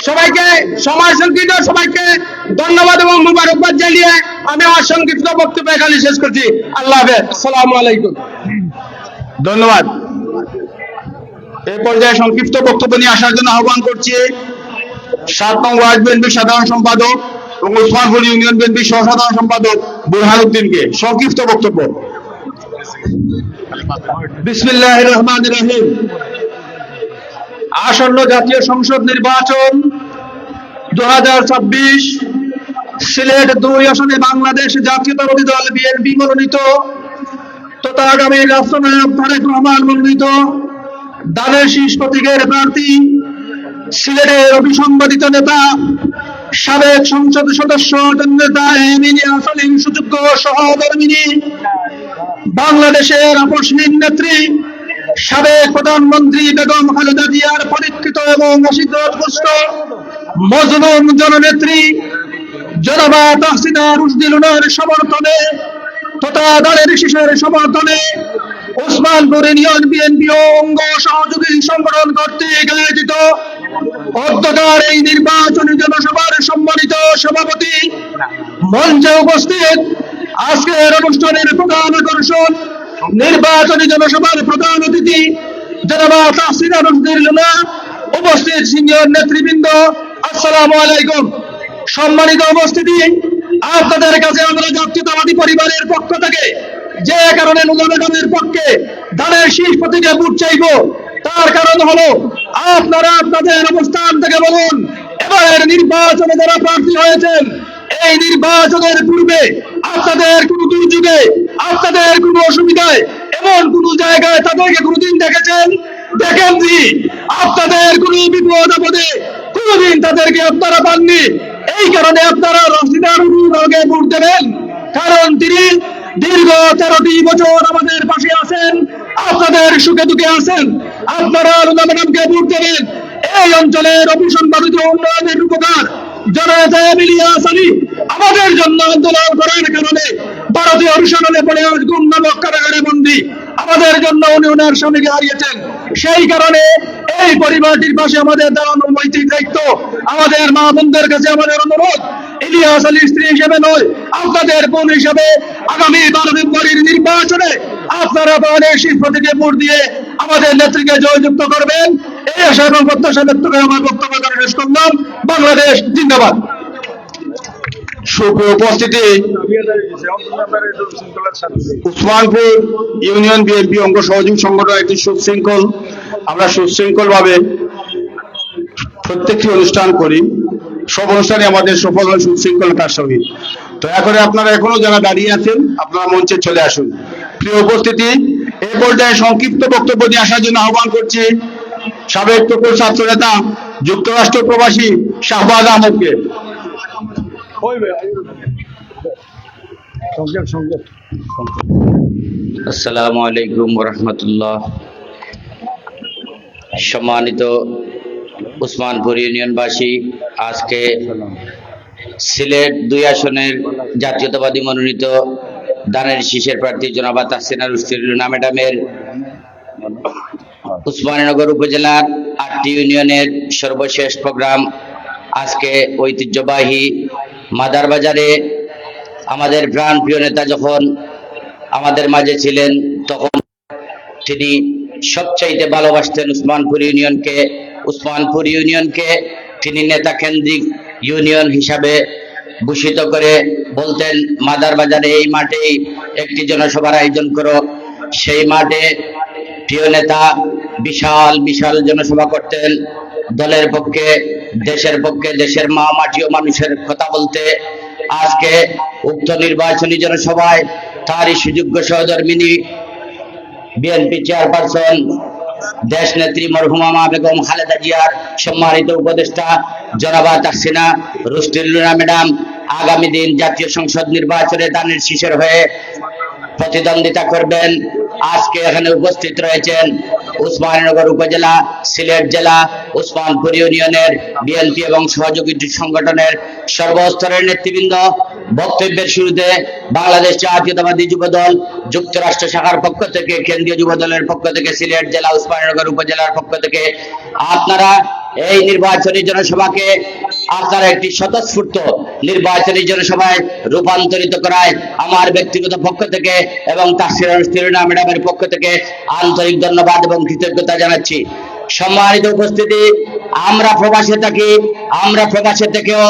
Speaker 2: সবাইকে সময় সংক্ষিপ্ত, সবাইকে ধন্যবাদ এবং মুবারকবাদ জানিয়ে আমি আমার সংক্ষিপ্ত বক্তব্য এখানে শেষ করছি। আল্লাহ হাফেজ, আসসালামু আলাইকুম।
Speaker 1: ধন্যবাদ। এই পর্যায়ে সংক্ষিপ্ত বক্তব্য নিয়ে আসার জন্য আহ্বান করছি 7 নং ওয়ার্ড বিএনপি সাধারণ সম্পাদক এবং উসমানপুর ইউনিয়ন বিএনপি সহসাধারণ সম্পাদক বুরহানুদ্দিনকে সংক্ষিপ্ত বক্তব্য। বিসমিল্লাহির রহমানির রহিম। আসন্ন জাতীয় সংসদ নির্বাচন 2026 সিলেট 2 আসনে বাংলাদেশ জাতীয়তাবাদী দল বিএনপি মনোনীত তথা আগামী রাষ্ট্রনায়ক তারেক রহমান মনোনীত দানের শীষ প্রতীকের প্রার্থী সিলেটের অবিসংবাদিত নেতা সাবেক সংসদ সদস্য নেতা এমিলিয়া সালিম সুযোগ্য সহধর্মিনী, বাংলাদেশের আপসহীন নেত্রী সাবেক প্রধানমন্ত্রী বেগম খালেদা জিয়ার পরীক্ষিত এবং অসিদ্ধপুষ্ট মজলুম জননেত্রী জনাবা তাহসিনা রুশদি লুনার সমর্থনে তথা দলের শীষের সমর্থনে উসমানপুর ইউনিয়ন বিএনপি ও অঙ্গ সহযোগী সংগঠন কর্তৃক আয়োজিত অধ্যকার এই নির্বাচনী জনসভার সম্মানিত সভাপতি, মঞ্চে উপস্থিত আজকের অনুষ্ঠানের প্রধান আকর্ষণ, নির্বাচনী জনসভার প্রধান অতিথি জনাবা তাহসিনা রুশদি লুনা, উপস্থিত সিনিয়র নেতৃবৃন্দ, আসসালামু আলাইকুম। সম্মানিত উপস্থিতি, আপনাদের কাছে আমরা জাতীয়তাবাদী পরিবারের পক্ষ থেকে যে কারণে লুনা ম্যাডামের পক্ষে দানের শীষ প্রতীকে ভোট চাইব, তার কারণ হলো আপনারা আপনাদের অবস্থান থেকে বলুন এবারের নির্বাচনে যারা প্রার্থী হয়েছেন এই নির্বাচনের পূর্বে আপনাদের কোন দুর্যোগে, আপনাদের কোন অসুবিধায়, এমন কোন জায়গায় তাদেরকে কোনদিন দেখেছেন? দেখেননি। আপনাদের কোন বিপদ আপদে কোনদিন তাদেরকে আপনারা পাননি। এই কারণে আপনারা রশিদার দলকে ভোট দেবেন, কারণ তিনি দীর্ঘ 13টি বছর আমাদের পাশে আছেন, আপনাদের সুখে দুঃখে আছেন। আপনারা লুনা ম্যাডামকে ভোট দেবেন। এই অঞ্চলের অভিসংবাদিত উন্নয়নের উপকার জননেতা এমিলিয়া সালি আমাদের জন্য আন্দোলন করার কারণে ভারতীয় অভিশাসনে পড়ে আজ গুম নামক কারাগারে বন্দী। আমাদের জন্য উনি ওনার স্বামীকে হারিয়েছেন। সেই কারণে এই পরিবারটির পাশে আমাদের দাঁড়ানো নৈতিক দায়িত্ব। আমাদের মা বোনদের কাছে আমাদের অনুরোধ, ইলিয়াস আলীর স্ত্রী হিসেবে নয়, আপনাদের বোন হিসেবে আগামী 12 ফেব্রুয়ারির নির্বাচনে আপনারা দানের শীষ প্রতীকে ভোট দিয়ে আমাদের নেত্রীকে জয়যুক্ত করবেন। এই আশা এবং প্রত্যাশা ব্যক্ত করে আমার বক্তব্য শেষ করলাম। বাংলাদেশ জিন্দাবাদ। সুপ্রিয় উপস্থিতি, উসমানপুর ইউনিয়ন বিএনপি অঙ্গ সহযোগী সংগঠন একটি সুশৃঙ্খল, আমরা সুশৃঙ্খল ভাবে প্রত্যেকটি অনুষ্ঠান করি। সব অনুষ্ঠানে আমাদের সফল হয় সুশৃঙ্খলতার সহিত। দয়া করে আপনারা এখনো যারা দাঁড়িয়ে আছেন আপনারা মঞ্চে চলে আসুন। প্রিয় উপস্থিতি, এই পর্যায়ে সংক্ষিপ্ত বক্তব্য নিয়ে আসার জন্য আহ্বান করছি সাবেক টুকুর ছাত্র নেতা যুক্তরাষ্ট্র প্রবাসী শাহবাজ আহমদকে।
Speaker 5: আসসালামু আলাইকুম ওয়া রাহমাতুল্লাহ। সম্মানিত উসমানপুর ইউনিয়নবাসী, আজকে সিলেট 2 আসনের জাতীয়তাবাদী মনোনীত দানের শীষের প্রার্থী জনাবা তাহসিনা রুশদি লুনা ম্যাডামের উসমানীনগর উপজেলার 8টি ইউনিয়নের সর্বশেষ প্রোগ্রাম আজকে ঐতিহ্যবাহী মাদার বাজারে। আমাদের প্রাণ প্রিয় নেতা যখন আমাদের মাঝে ছিলেন তখন তিনি সবচাইতে ভালোবাসতেন উসমানপুর ইউনিয়নকে তিনি নেতা কেন্দ্রিক ইউনিয়ন হিসাবে ভূষিত করে বলতেন, মাদার বাজারে এই মাঠেই একটি জনসভার আয়োজন করো। সেই মাঠে প্রিয় নেতা বিশাল বিশাল জনসভা করতেন, দলের পক্ষে, দেশের মা মাটি ও মানুষের কথা বলতে। আজকে উক্ত নির্বাচনী জনসভায় তারই সুযোগ্য সহধর্মিনী বিএনপি চেয়ারপারসন দেশ নেত্রী মরহুমা মা বেগম খালেদা জিয়ার সম্মানিত উপদেষ্টা জনাবা তাহসিনা রুস্টিল্লুনা ম্যাডাম আগামী দিন জাতীয় সংসদ নির্বাচনে দানের শীষের হয়ে প্রতিদ্বন্দ্বিতা করবেন। আজকে এখানে উপস্থিত রয়েছেন উসমানীনগর উপজেলা, সিলেট জেলা, উসমানপুর ইউনিয়নের বিএনপি এবং সহযোগী সংগঠনের সর্বস্তরের নেতৃবৃন্দ। বক্তব্যের শুরুতে বাংলাদেশ জাতীয়তাবাদী যুবদল যুক্তরাষ্ট্র শাখার পক্ষ থেকে, কেন্দ্রীয় যুবদলের পক্ষ থেকে, সিলেট জেলা, উসমানীনগর উপজেলার পক্ষ থেকে আপনারা এই নির্বাচনী জনসভাকে আপনারা একটি স্বতঃস্ফূর্ত নির্বাচনী জনসভায় রূপান্তরিত করায় আমার ব্যক্তিগত পক্ষ থেকে এবং তাহসিনা ম্যাডামের পক্ষ থেকে আন্তরিক ধন্যবাদ এবং কৃতজ্ঞতা জানাচ্ছি। সম্মানিত উপস্থিতি, আমরা প্রবাসে থাকি, আমরা প্রবাসে থেকেও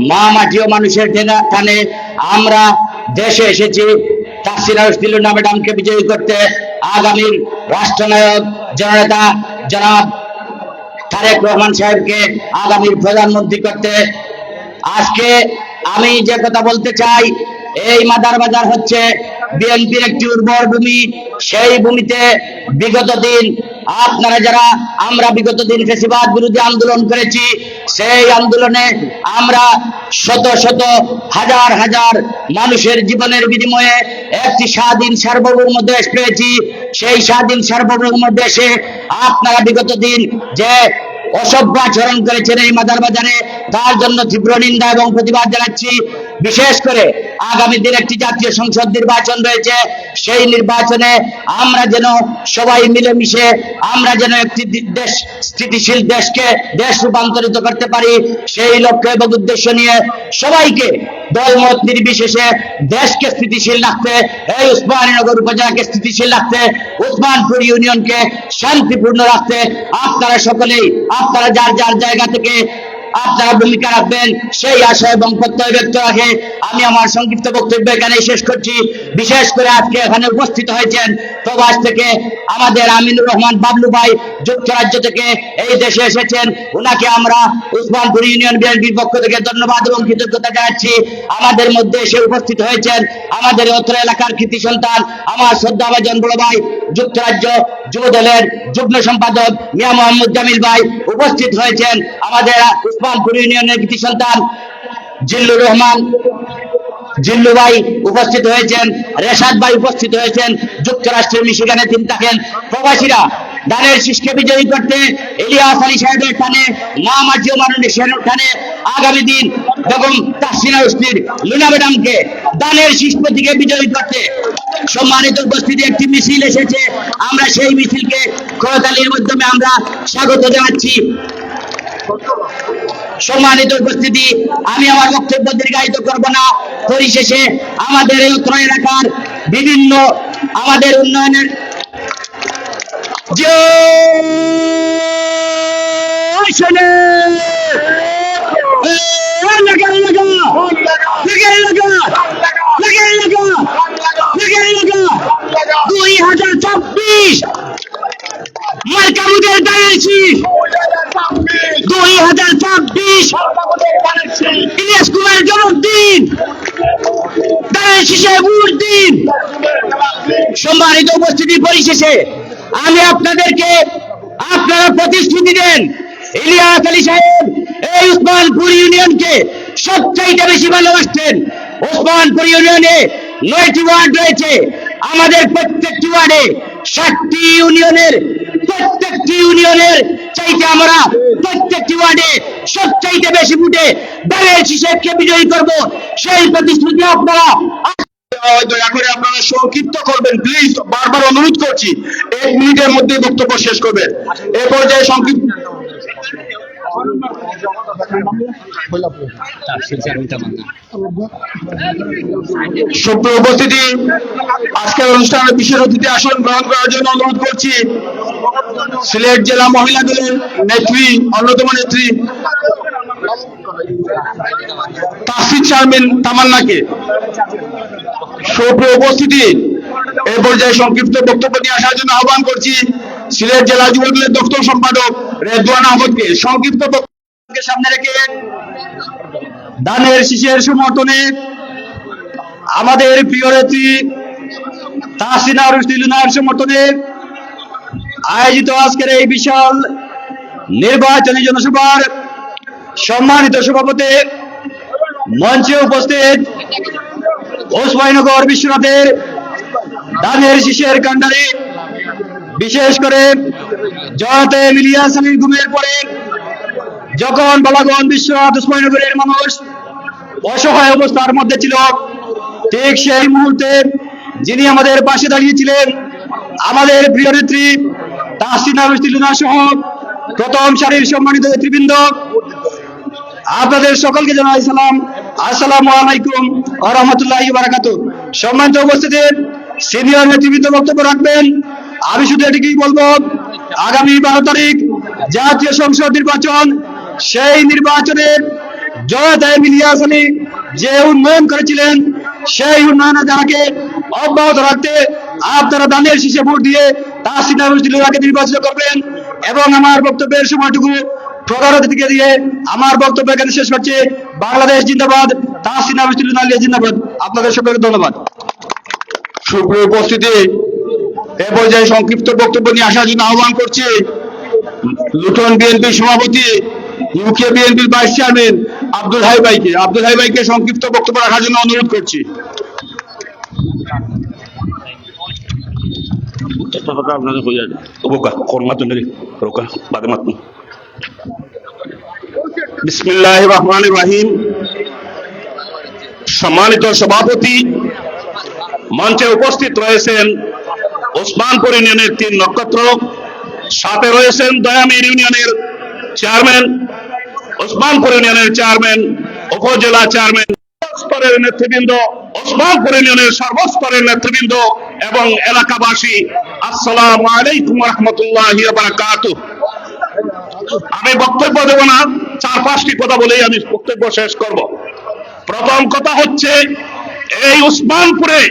Speaker 5: মা মাটি ও মানুষের টানে আমরা দেশে এসেছি তাহসিনা ম্যাডামকে বিজয়ী করতে, আগামীর রাষ্ট্রনায়ক জননেতা জনাব তারেক রহমান সাহেবকে আগামীর প্রধানমন্ত্রী করতে। আজকে আমি যে কথা বলতে চাই, এই মাদার বাজার হচ্ছে বিএনপির একটি উর্বর ভূমি। সেই ভূমিতে বিগত দিন আপনারা যারা, আমরা বিগত দিন ফ্যাসিবাদ বিরোধী আন্দোলন করেছি, সেই আন্দোলনে আমরা শত শত হাজার হাজার মানুষের জীবনের বিনিময়ে একটি স্বাধীন সার্বভৌম দেশ পেয়েছি। সেই স্বাধীন সার্বভৌম দেশে আপনারা বিগত দিন যে অসভ্য আচরণ করেছেন এই মাদার বাজারে, তার জন্য তীব্র নিন্দা এবং প্রতিবাদ জানাচ্ছি। বিশেষ করে আগামী দিন একটি জাতীয় সংসদ নির্বাচন রয়েছে, সেই নির্বাচনে আমরা যেন সবাই মিলেমিশে আমরা যেন একটি দেশ, স্থিতিশীল দেশ রূপান্তরিত করতে পারি, সেই লক্ষ্য এবং উদ্দেশ্য নিয়ে সবাইকে দলমত নির্বিশেষে দেশকে স্থিতিশীল রাখতে, এই উসমানীনগর উপজেলাকে স্থিতিশীল রাখতে, উসমানপুর ইউনিয়নকে শান্তিপূর্ণ রাখতে আপনারা সকলেই আপনারা যার যার জায়গা থেকে আপনারা ভূমিকা রাখবেন, সেই আশা এবং প্রত্যয় ব্যক্ত রাখে আমি আমার সংক্ষিপ্ত বক্তব্য এখানে শেষ করছি। বিশেষ করে আজকে এখানে উপস্থিত হয়েছেন প্রবাস থেকে আমাদের আমিনুর রহমান বাবলু ভাই, যুক্তরাজ্য থেকে এই দেশে এসেছেন, ওনাকে আমরা উসমানপুর ইউনিয়ন বিএনপির পক্ষ থেকে ধন্যবাদ এবং কৃতজ্ঞতা জানাচ্ছি। আমাদের মধ্যে এসে উপস্থিত হয়েছেন আমাদের অত্র এলাকার কৃতি সন্তান আমার শ্রদ্ধাভাজন বড় ভাই, যুক্তরাজ্য যুবদলের যুগ্ম সম্পাদক মিয়া মোহাম্মদ জামিল ভাই উপস্থিত হয়েছেন, আমাদের উসমানপুর ইউনিয়নের কৃতি সন্তান জিল্লুর রহমান জিল্লু ভাই উপস্থিত হয়েছেন, রেশাদ ভাই উপস্থিত হয়েছেন, যুক্তরাষ্ট্রের মিশিগানে তিনি থাকেন। প্রবাসীরা দানের শীষকে বিজয়ী করতে ইলিয়াস আলী সাহেবের টানে, মা মাটি ও মানুষের টানে আগামী দিন বেগম তাহসিনা লুনা ম্যাডামকে দানের শীষ প্রতীকে বিজয়ী করতে সম্মানিত উপস্থিতি একটি মিছিল এসেছে, আমরা সেই মিছিলকে করতালির মাধ্যমে আমরা স্বাগত জানাচ্ছি। সম্মানিত উপস্থিতি, আমি আমার বক্তব্য দীর্ঘায়িত করব না। পরিশেষে আমাদের এই উত্তর এলাকার বিভিন্ন আমাদের উন্নয়নের মার্কামুদের দাঁড়িয়েছি 2026 ইলিয়াস কুমার জন্মদিন, দাঁড়িয়ে শীষে ভোট দিন। সম্মানিত উপস্থিতি, পরিশেষে আমি আপনাদেরকে আপনারা প্রতিশ্রুতি দেন, ইলিয়াস আলী সাহেব এই উসমানপুর ইউনিয়নকে সবচাইতে বেশি ভালোবাসতেন। উসমানপুর ইউনিয়নে 9টি ওয়ার্ড রয়েছে, আমাদের প্রত্যেকটি ওয়ার্ডে 7টি ইউনিয়নের প্রত্যেকটি ইউনিয়নের চাইতে আমরা প্রত্যেকটি ওয়ার্ডে সবচাইতে বেশি ভোটে দাঁড়িয়ে শীষকে বিজয়ী করব, সেই প্রতিশ্রুতি আপনারা
Speaker 1: দয়া করে আপনারা সংক্ষিপ্ত করবেন প্লিজ, বারবার অনুরোধ করছি। 1 মিনিটের মধ্যে বক্তব্য শেষ করবেন। এই পর্যায়ে সংক্ষিপ্ত সুপ্রিয় উপস্থিতি, আজকের অনুষ্ঠানের বিশেষ অতিথি আসন গ্রহণ করার জন্য অনুরোধ করছি সিলেট জেলা মহিলা দলের নেত্রী, অন্যতম নেত্রী তাসফির চেয়ারম্যান তামান্নাকে। সুপ্রিয় উপস্থিতি, এই পর্যায়ে সংক্ষিপ্ত বক্তব্য নিয়ে আসার জন্য আহ্বান করছি সিলেট জেলা যুবদলের দপ্তর সম্পাদক রেদওয়ান আহমদকে। সংক্ষিপ্ত বক্তব্যকে সামনে রেখে দানের শীষের সমর্থনে আমাদের প্রিয় নেত্রী তাহসিনা রুশদী লুনার সমর্থনে আয়োজিত আজকের এই বিশাল নির্বাচনী জনসভার সম্মানিত সভাপতি, মঞ্চে উপস্থিত ওসমানীনগর বিশ্বনাথের দানের শীষের কাণ্ডারি, বিশেষ করে জয়তে ইলিয়াস আলীর গুমের পরে যখন বালাগঞ্জ বিশ্বনাথ ওসমানীনগরের মানুষ অসহায় অবস্থার মধ্যে ছিল, ঠিক সেই মুহূর্তে যিনি আমাদের পাশে দাঁড়িয়েছিলেন আমাদের প্রিয় নেত্রী তাহসিনা রুশদী লুনা সহ প্রথম সারির সম্মানিত নেতৃবৃন্দ, আপনাদের সকলকে জানাই সালাম, আসসালামু আলাইকুম ওয়া রাহমাতুল্লাহি ওয়া বারাকাতুহু। সম্মানিত উপস্থিতি, সিনিয়র নেতৃবৃন্দ বক্তব্য রাখবেন। আমি শুধু এটুকুই বলবো, আগামী 12 তারিখ জাতীয় সংসদ নির্বাচন, সেই নির্বাচনের জয়তে ইলিয়াস আলী যে উন্নয়ন করেছিলেন, সেই উন্নয়নের ধারাকে অব্যাহত রাখতে আপনারা দানের শীষে ভোট দিয়ে তাহসিনা রুশদী লুনাকে নির্বাচিত করবেন। এবং আমার বক্তব্যের সময়টুকু প্রধান অতিথিকে দিয়ে আমার বক্তব্য এখানে শেষ করছি। বাংলাদেশ জিন্দাবাদ, তাহসিনা রুশদী লুনা জিন্দাবাদ। আপনাদের সকলকে ধন্যবাদ। সুপ্রিয় উপস্থিতি, এ পর্যায়ে সংক্ষিপ্ত বক্তব্য নিয়ে আসার জন্য আহ্বান করছি লুটন বিএনপি সভাপতি, ইউকে বিএনপির ভাইস চেয়ারম্যান আব্দুল হাই ভাইকে। আব্দুল হাই ভাইকে সংক্ষিপ্ত বক্তব্য রাখার জন্য অনুরোধ করছি। বিসমিল্লাহির রহমানির রহিম। সম্মানিত সভাপতি, মঞ্চে উপস্থিত রয়েছেন ওসমানপুর ইউনিয়নের 3 নক্ষত্র, সাথে রয়েছেন দয়ামির ইউনিয়নের চেয়ারম্যান, ওসমানপুর ইউনিয়নের চেয়ারম্যান, উপজেলা চেয়ারম্যান, স্তরের নেতৃবৃন্দ, ওসমানপুর ইউনিয়নের সর্বস্তরের নেতৃবৃন্দ এবং এলাকাবাসী, আসসালামু আলাইকুম ওয়া রাহমাতুল্লাহি ওয়া বারাকাতুহু। আমি বক্তব্য দেব না, 4-5টি কথা বলেই আমি বক্তব্য শেষ করব। প্রথম কথা হচ্ছে, এই ওসমানপুরে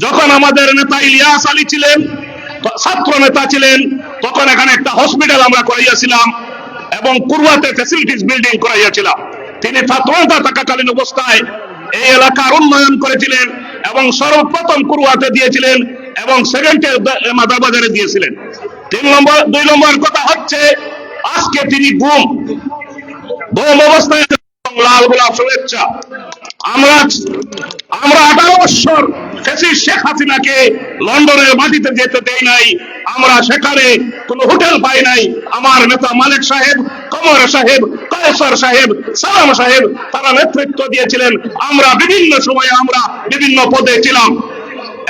Speaker 1: যখন আমাদের নেতা ইলিয়াস আলী ছিলেন, ছাত্র নেতা ছিলেন, তখন এখানে একটা হসপিটাল আমরা করাইয়াছিলাম এবং কুরওয়াতে ফ্যাসিলিটিস বিল্ডিং করাইয়াছিলাম। তিনি ছাত্র নেতা থাকাকালীন অবস্থায় এই এলাকার উন্নয়ন করেছিলেন এবং সর্বপ্রথম কুরওয়াতে দিয়েছিলেন এবং সেকেন্ডে মাদার বাজারে দিয়েছিলেন। 2 নম্বর কথা হচ্ছে, আজকে তিনি গুম অবস্থায় লাল গোলাপ শুভেচ্ছা। আমরা 18 বছর শেখ হাসিনাকে লন্ডনের মাটিতে যেতে দেই নাই, আমরা সেখানে কোনো হোটেল পাই নাই। আমার নেতা মালিক সাহেব, কমর সাহেব, কায়সার সাহেব, সালাম সাহেব তারা নেতৃত্ব দিয়েছিলেন। আমরা বিভিন্ন সময়ে আমরা বিভিন্ন পদে ছিলাম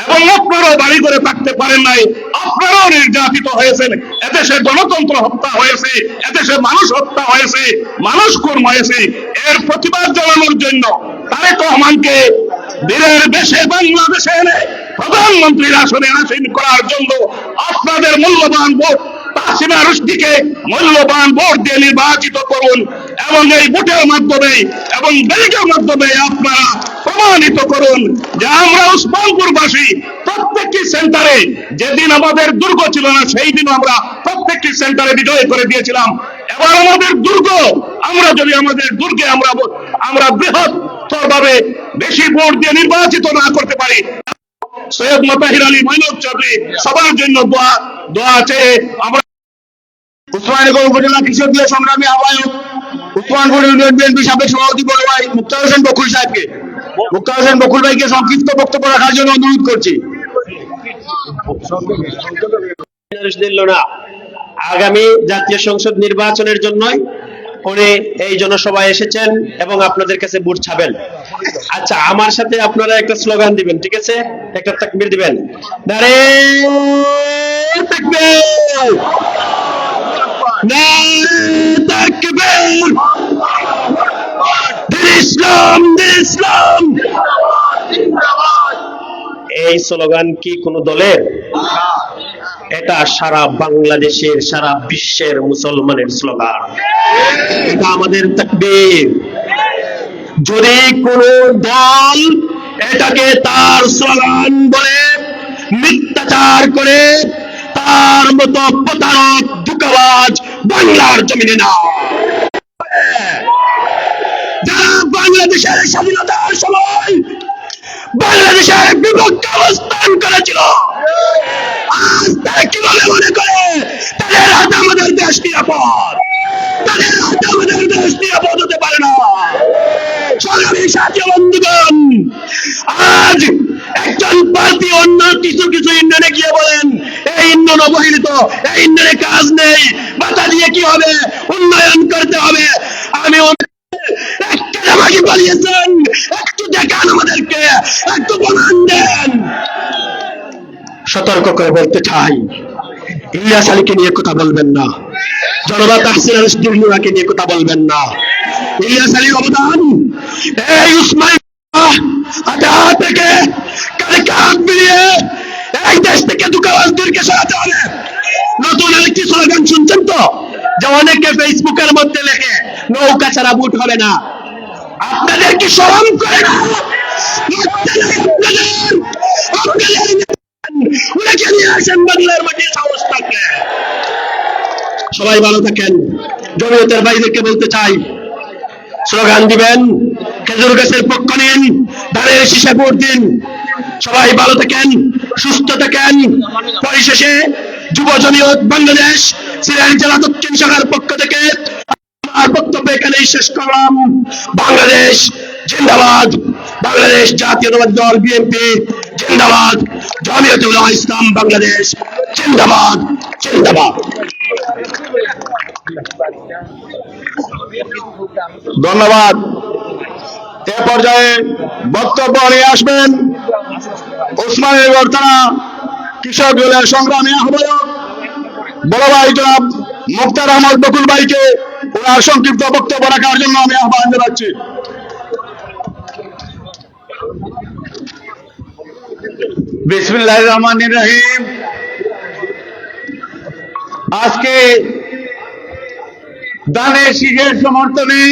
Speaker 1: এবং আপনারাও বাড়ি করে থাকতে পারেন নাই, আপনারাও নির্যাতিত হয়েছেন। এদেশে গণতন্ত্র হত্যা হয়েছে, এদেশে মানুষ হত্যা হয়েছে, মানুষ খুন হয়েছে। এর প্রতিবাদ জানানোর জন্য তারেক রহমানকে বীরের বেশে বাংলাদেশে এনে প্রধানমন্ত্রীর আসনে আসীন করার জন্য আপনাদের মূল্যবান ভোট তাহসিনা রুশদীকে মূল্যবান ভোট দিয়ে নির্বাচিত করুন এবং এই ভোটের মাধ্যমে এবং ব্যালটের মাধ্যমে আপনারা প্রমাণিত করুন যে আমরা ওসমানপুরবাসী প্রত্যেকটি সেন্টারে, যেদিন আমাদের দুর্গ ছিল না সেই দিন আমরা প্রত্যেকটি সেন্টারে বিজয় করে দিয়েছিলাম। এবার আমাদের দুর্গ, আমরা যদি আমাদের দুর্গে আমরা বৃহত্তর ভাবে বেশি ভোট দিয়ে নির্বাচিত না করতে পারি, সৈয়দ মোতাহির আলী মঈনুল চৌধুরী সবার জন্য দোয়া চেয়ে আমরা উসমানীনগর উপজেলা কৃষক দলের সংগ্রামী আহ্বায়ক, উসমানপুর ইউনিয়ন বিএনপি সাবেক সভাপতি বড় ভাই মুক্তার হোসেন বকুল সাহেবকে, মুক্তার হোসেন বকুল ভাইকে সংক্ষিপ্ত বক্তব্য রাখার জন্য অনুরোধ করছি।
Speaker 6: আগামী জাতীয় সংসদ নির্বাচনের জন্যই উনি এই জনসভায় এসেছেন এবং আপনাদের কাছে ভোট চাবেন। আচ্ছা, আমার সাথে আপনারা একটা স্লোগান দিবেন, ঠিক আছে? একটা তাকবীর দিবেন, নারে তাকবীর, নারে তাকবীর, দিন ইসলাম, দিন ইসলাম। এই স্লোগান কি কোন দলের? এটা সারা বাংলাদেশের, সারা বিশ্বের মুসলমানের স্লোগান। এটা আমাদের তাকবীর, যদি কোন দল এটাকে তার স্লোগান বলে মিথ্যাচার করে, তার মতো প্রতারক ধোঁকাবাজ বাংলার জমিনে না। যারা বাংলাদেশের স্বাধীনতার সময় বাংলাদেশের বিপক্ষে অবস্থান করেছিল, আজ তারা কিভাবে মনে করে তাদের হাতে আমাদের দেশ নিরাপদ? তাদের হাতে আমাদের দেশ নিরাপদ হতে পারে না। সংগ্রামী সাথী বন্ধুগণ, আজ একজন প্রার্থী অন্য কিছু ইউনিয়নে গিয়ে বলেন এই ইউনিয়ন অবহেলিত, এই ইউনিয়নে কাজ নেই, বাধা দিয়ে কি হবে, উন্নয়ন করতে হবে। আমি একটা আমাকে বলিয়েছেন, একটু দেখান আমাদেরকে, একটু প্রমাণ দেন। সতর্ক করে বলতে চাই, ইলিয়াস আলীকে নিয়ে কথা বলবেন না, জনতা তাহসিন রশিদুল্লাহকে নিয়ে কথা বলবেন না। ইলিয়াস আলীর অবদান এই উসমান আটা থেকে কাঁধে কাঁধ মিলিয়ে এই দেশ থেকে ধোঁকাবাজদেরকে সরাতে হবে। নতুন আরেকটি স্লোগান শুনছেন তো, যে অনেকে ফেসবুকের মধ্যে লেখে নৌকা ছাড়া ভোট হবে না। আপনাদের কি শরম করে না? উনাকে নিয়ে আসেন বাংলার মাটির সাহস থাকলে। সবাই ভালো থাকেন। জমিয়তের ভাইদেরকে বলতে চাই, স্লোগান দিবেন, খেজুর গাছের পক্ষ নিন, ধানের শীষে ভোট দিন। সবাই ভালো থাকেন, সুস্থ থাকেন। পরিশেষে যুব জমিয়ত বাংলাদেশ সিলেট জেলা দক্ষিণ শাখার পক্ষ থেকে আমার বক্তব্য এখানেই শেষ করলাম। বাংলাদেশ জিন্দাবাদ, বাংলাদেশ জাতীয়তাবাদী দল বিএনপি জিন্দাবাদ, জমিয়তে উলামা ইসলাম বাংলাদেশ জিন্দাবাদ জিন্দাবাদ।
Speaker 1: ধন্যবাদ। এ পর্যায়ে বক্তব্য নিয়ে আসবেন ওসমানীনগর থানা কৃষক দলের সংগ্রামী আহ্বায়ক বড় ভাই জনাব মুক্তার আহমদ বকুল ভাইকে ওনার সংক্ষিপ্ত বক্তব্য রাখার জন্য আমি আহ্বান জানাচ্ছি।
Speaker 2: বিসমিল্লাহির রহমানির রহিম। আজকে দানের শীষের সমর্থনে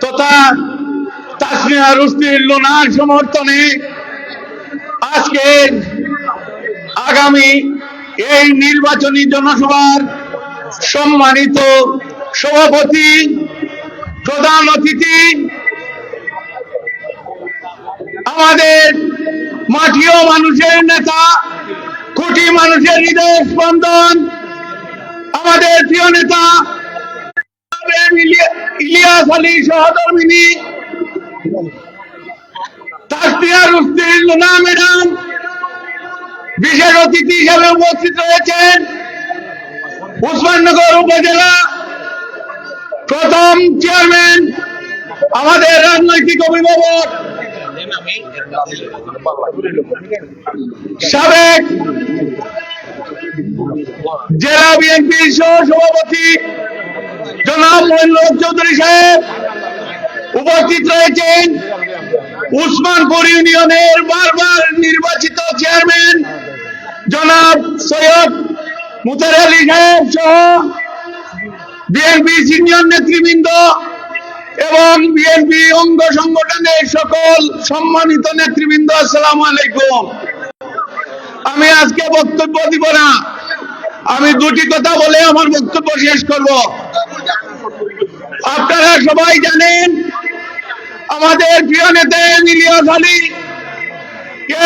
Speaker 2: তথা তাসমিয়া রুশদীর লোনার সমর্থনে আজকে আগামী এই নির্বাচনী জনসভার সম্মানিত সভাপতি, প্রধান অতিথি, আমাদের মাটিও মানুষের নেতা, কোটি মানুষের হৃদয় স্পন্দন, আমাদের প্রিয় নেতা ইলিয়াস আলী সহধর্মিনী তাসমিয়া রুশদীর লোনা ম্যাডাম বিশেষ অতিথি হিসেবে উপস্থিত রয়েছেন উসমাননগর উপজেলা প্রথম চেয়ারম্যান, আমাদের রাজনৈতিক অভিভাবক, সাবেক জেলা বিএনপির সহ সভাপতি জনাব মহিনুল চৌধুরী সাহেব উপস্থিত রয়েছেন, উসমানপুর ইউনিয়নের বারবার নির্বাচিত চেয়ারম্যান জনাব সৈয়দ মুতার আলী সাহেব সহ বিএনপি সিনিয়র নেতৃবৃন্দ এবং বিএনপি অঙ্গ সংগঠনের সকল সম্মানিত নেতৃবৃন্দ, আসসালামু আলাইকুম। আমি আজকে বক্তব্য দিব না, আমি দুটি কথা বলে আমার বক্তব্য শেষ করব। আপনারা সবাই জানেন আমাদের প্রিয় নেতা ইলিয়াস আলী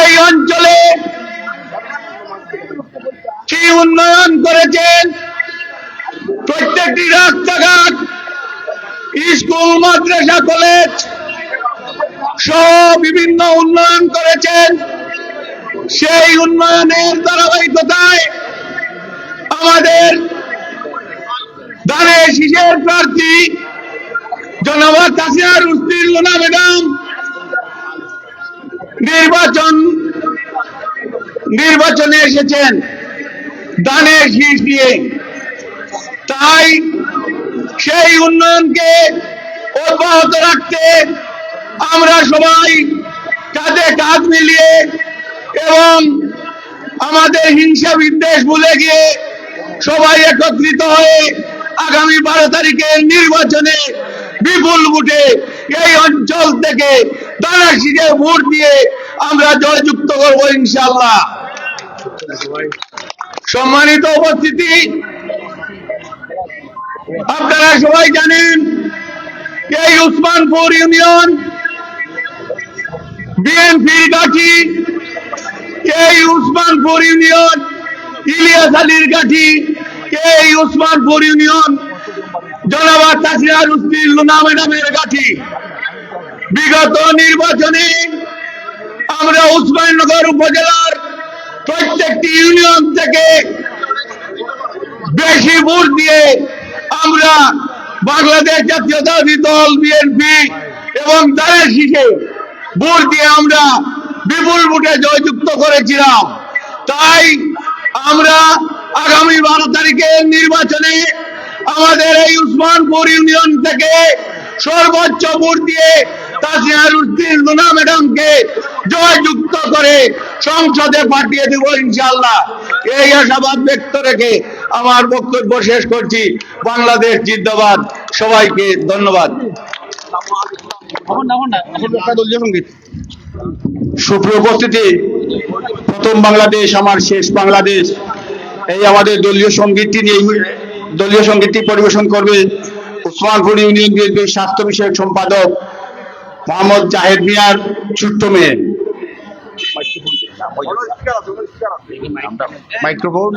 Speaker 2: এই অঞ্চলে কি উন্নয়ন করেছেন, প্রত্যেকটি রাস্তাঘাট, স্কুল, মাদ্রাসা, কলেজ সহ বিভিন্ন উন্নয়ন করেছেন। সেই উন্নয়নের ধারাবাহিকতায় আমাদের ধানের শীষের প্রার্থী জনাব তাসমিয়া রুশদীর লোনা ম্যাডাম নির্বাচনে এসেছেন ধানের শীষ দিয়ে। তাই সেই উন্নয়নকে অব্যাহত রাখতে আমরা সবাই কাঁধে কাঁধ মিলিয়ে এবং আমাদের হিংসা বিদ্বেষ ভুলে গিয়ে সবাই একত্রিত হয়ে আগামী 12 তারিখের নির্বাচনে বিপুল ভোটে এই অঞ্চল থেকে দানাশিকে ভোট দিয়ে আমরা জয়যুক্ত করব ইনশাআল্লাহ। সম্মানিত উপস্থিতি, আপনারা সবাই জানেন এই উসমানপুর ইউনিয়ন বিএনপির ঘাঁটি, এই উসমানপুর ইউনিয়ন ইলিয়াস আলীর ঘাঁটি, এই উসমানপুর ইউনিয়ন জনাব তাসরিয়া রুস্তির লুনা ম্যাডামের ঘাঁটি। বিগত নির্বাচনে আমরা উসমাননগর উপজেলার প্রত্যেকটি ইউনিয়ন থেকে বেশি ভোট দিয়ে আমরা বাংলাদেশ জাতীয়তাবাদী দল বিএনপি এবং দানাশিকে ভোট দিয়ে আমরা বিপুল ভোটে জয়যুক্ত করেছিলাম। তাই আমরা আগামী 12 তারিখের নির্বাচনে আমাদের এই উসমানপুর ইউনিয়ন থেকে সর্বোচ্চ ভোট দিয়ে তাসরিয়া রুস্তির লুনা ম্যাডামকে জয়যুক্ত করে সংসদে পাঠিয়ে দেব ইনশাআল্লাহ। এই আশাবাদ ব্যক্ত রেখে আমার বক্তব্য শেষ করছি। বাংলাদেশ জিন্দাবাদ। সবাইকে ধন্যবাদ।
Speaker 1: সুপ্রিয় উপস্থিতি, প্রথম বাংলাদেশ আমার শেষ বাংলাদেশ, এই আমাদের দলীয় সঙ্গীতটি পরিবেশন করবে উসমানপুর ইউনিয়ন বিএনপির স্বাস্থ্য বিষয়ক সম্পাদক মোহাম্মদ জাহেদ মিয়ার ছোট্ট মেয়ে। মাইক্রোফোন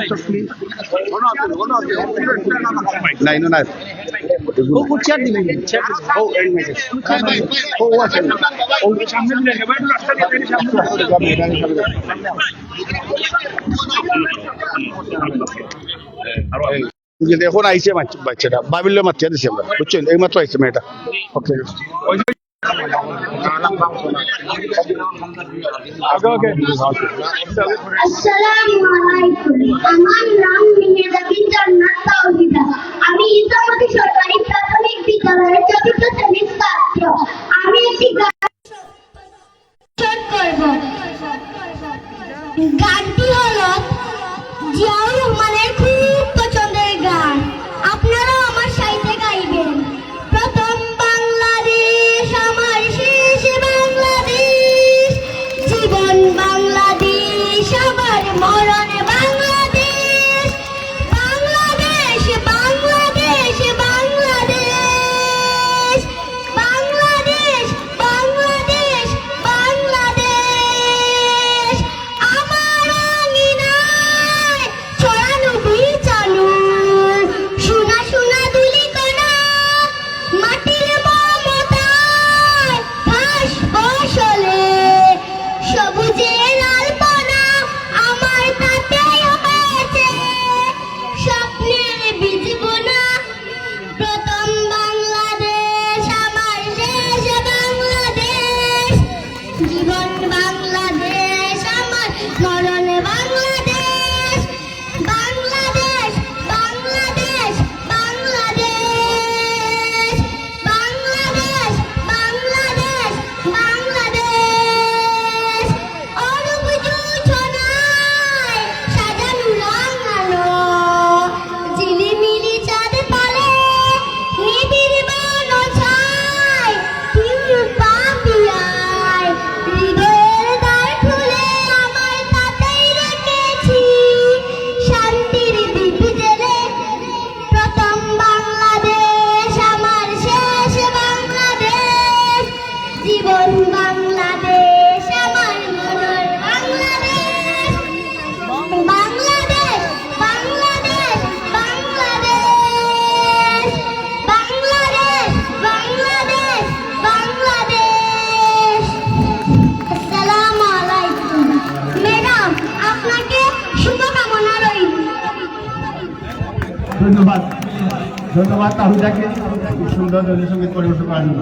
Speaker 1: এখন আইসে বাচ্চাটা বাবিল্য বাচ্চা দিচ্ছি আমরা, বুঝছেন? এই মাত্র আইসে মেয়েটা। ওকে,
Speaker 7: আসসালামুআলাইকুম। আমার নাম মিনেদা জান্নাত তাওহিদা। আমি ইসামতি সরকারি প্রাথমিক বিদ্যালয়ের ৪র্থ শ্রেণীর ছাত্র। আমি একটি গান করব। গানটি হলো জিয়াউর রহমানের খুব পছন্দের গান। আপনারাও আমার সাথে গাইবেন। প্রথম বাংলাদেশ আমার শেষ বাংলাদেশ, জীবন বাংলাদেশ আমার মরণ বাংলাদেশ, বাংলাদেশ বাংলাদেশ বাংলাদেশ, বাংলাদেশ বাংলাদেশ বাংলাদেশ। আমার আঙিনায় ছড়ানো বীচালু, সোনা সোনা ধূলিকণা, মাটির মমতায় ঘাস ফসলে সবুজের আলপনা আমার তাতেই হয়েছে স্বপ্নের বীজ বোনা। প্রথম বাংলাদেশ আমার শেষ বাংলাদেশ, জীবন বাংলাদেশ আমার মরণ বাংলাদেশ, বাংলাদেশ বাংলাদেশ বাংলাদেশ, বাংলাদেশ বাংলাদেশ বাংলাদেশ। অরূপ জোছনায় সাজানো রাঙানো, ঝিলিমিলি চাঁদ তলে নিবিড় বন ছায়, তিউর পাপিয়ায় হৃদয়ের দ্বার খুলে আমার তাতেই রেখেছি শান্তির দীপ জেলে। প্রথম বাংলাদেশ আমার শেষ বাংলাদেশ, জীবন বাংলাদেশ আমার মরণ বাংলাদেশ, বাংলাদেশ বাংলাদেশ বাংলাদেশ, বাংলাদেশ বাংলাদেশ বাংলাদেশ। আসসালামু আলাইকুম। ম্যাডাম, আপনাকে শুভকামনা রইল।
Speaker 4: ধন্যবাদ, ধন্যবাদ তাহিদাকে খুব সুন্দর দলীয় সঙ্গীত পরিবেশন করার জন্য।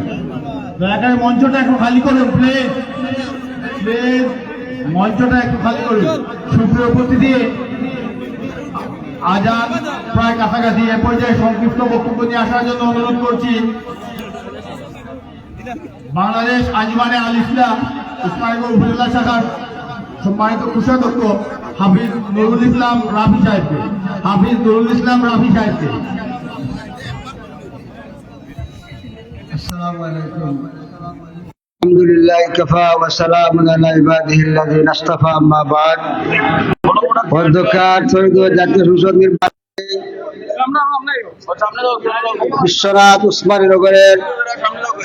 Speaker 4: দয়া করে মঞ্চটা একটু খালি করুন, প্লিজ প্লিজ, মঞ্চটা একটু খালি করুন। সুপ্রিয় উপস্থিতি, আজান প্রায় কাছাকাছি। এ পর্যায়ে সংক্ষিপ্ত বক্তব্য নিয়ে আসার জন্য অনুরোধ করছি বাংলাদেশ আঞ্জুমানে আল ইসলাম উসমানীগঞ্জ উপজেলা শাখার সম্মানিত কোষাধ্যক্ষ হাফিজ নুরুল ইসলাম রাফি সাহেবকে, হাফিজ নুরুল ইসলাম রাফি সাহেবকে।
Speaker 2: আলহামদুলিল্লাহ কাফা ওয়া সালামুন আলা ইবাদিহিল্লাযিনা ইসতাফা আম্মা বাদ। অধ্যক্ষ শহীদ জাতীয় সংসদ নির্বাচনে বিশ্বনাথ উসমানীনগরের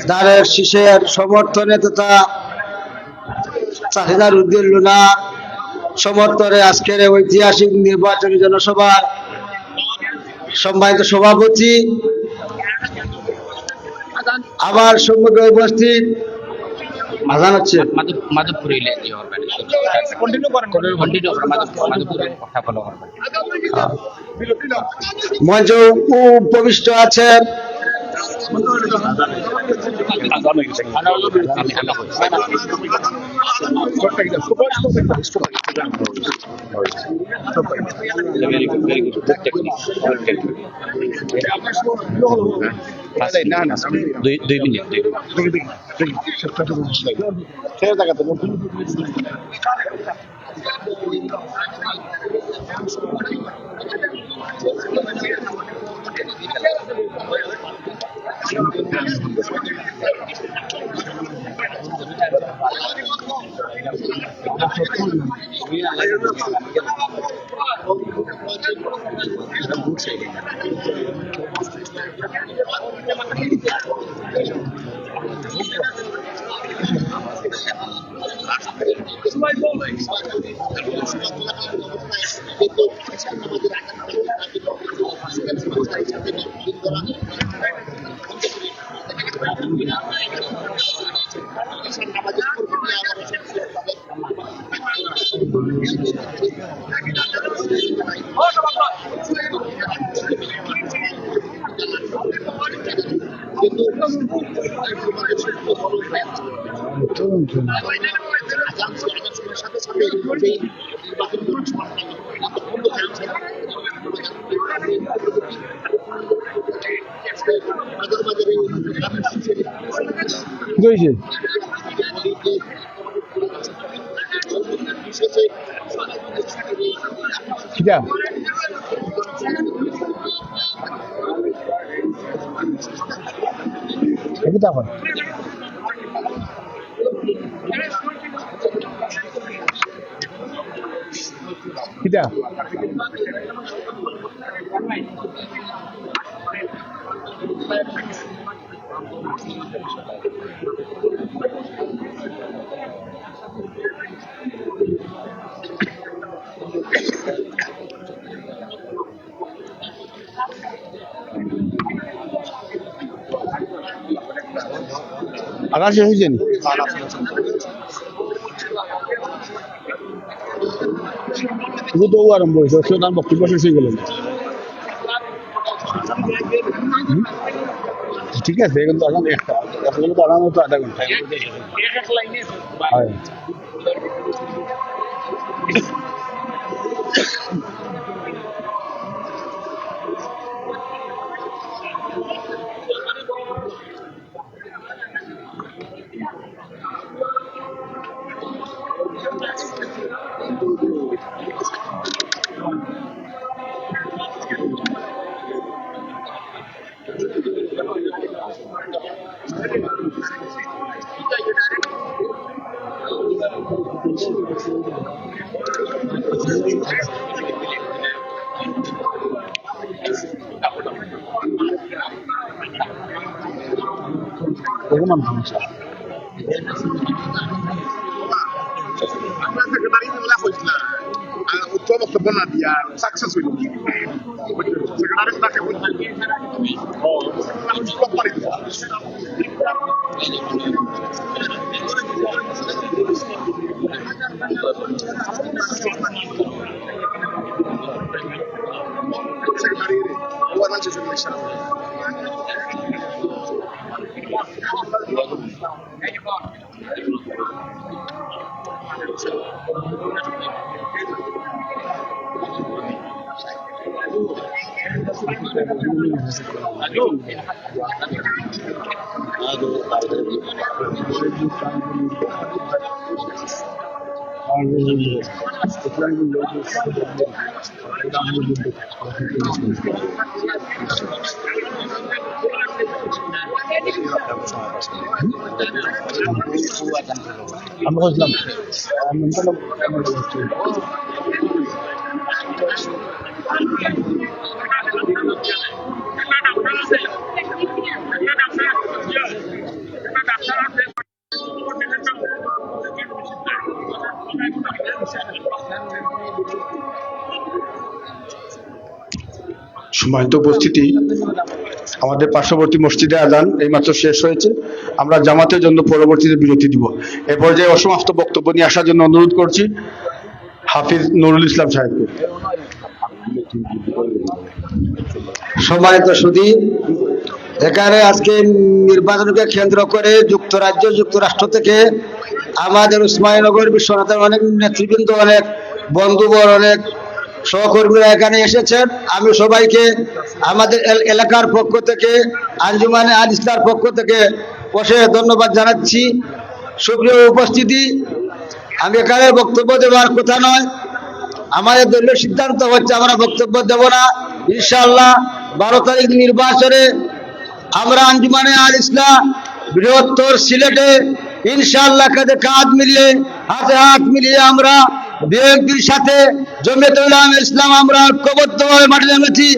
Speaker 2: দ্বারের শীষের সমর্থনে তথা চাহিদার উদ্দিন লুনা সমর্থনে আজকের এই ঐতিহাসিক নির্বাচনী জনসভার সম্মানিত সভাপতি, আমার সম্মুখে উপস্থিত আজান হচ্ছে মঞ্চ উপবিষ্ট আছেন আকাশ শেষ হয়েছেন তো আরম্ভ হয়েছে, তার বক্তব্য শেষ হয়ে গেলেন। ঠিক আছে, কিন্তু এখন একটা তো আরাম হতো আধা ঘন্টা। সম্মানিত উপস্থিতি, আমাদের পার্শ্ববর্তী মসজিদে আজান এইমাত্র শেষ হয়েছে। আমরা জামাতের জন্য পরবর্তীতে বিরতি দিব। এ পর্যায়ে অসমাপ্ত বক্তব্য নিয়ে আসার জন্য অনুরোধ করছি হাফিজ নুরুল ইসলাম সাহেবকে।
Speaker 8: সম্মানিত সুধী, এখানে আজকে নির্বাচনকে কেন্দ্র করে যুক্তরাজ্য যুক্তরাষ্ট্র থেকে আমাদের উসমানীনগর বিশ্বনাথের অনেক নেতৃবৃন্দ, অনেক বন্ধুবর, অনেক সহকর্মীরা এখানে এসেছেন। আমি সবাইকে আমাদের এলাকার পক্ষ থেকে, আঞ্জুমানে আল ইসলার পক্ষ থেকে অশেষ ধন্যবাদ জানাচ্ছি। সুপ্রিয় উপস্থিতি, আমি এখানে বক্তব্য দেওয়ার কথা নয়, আমাদের দলীয় সিদ্ধান্ত হচ্ছে আমরা বক্তব্য দেব না। ইনশাআল্লাহ 12 তারিখ নির্বাচনে আমরা আঞ্জুমানে আল ইসলাম বৃহত্তর সিলেটে ইনশাআল্লাহ কাঁধে কাঁধ মিলিয়ে, হাতে হাত মিলিয়ে আমরা বিএনপির সাথে জমিয়তুল উলামা ইসলাম আমরা ঐক্যবদ্ধভাবে মাঠে নেমেছি।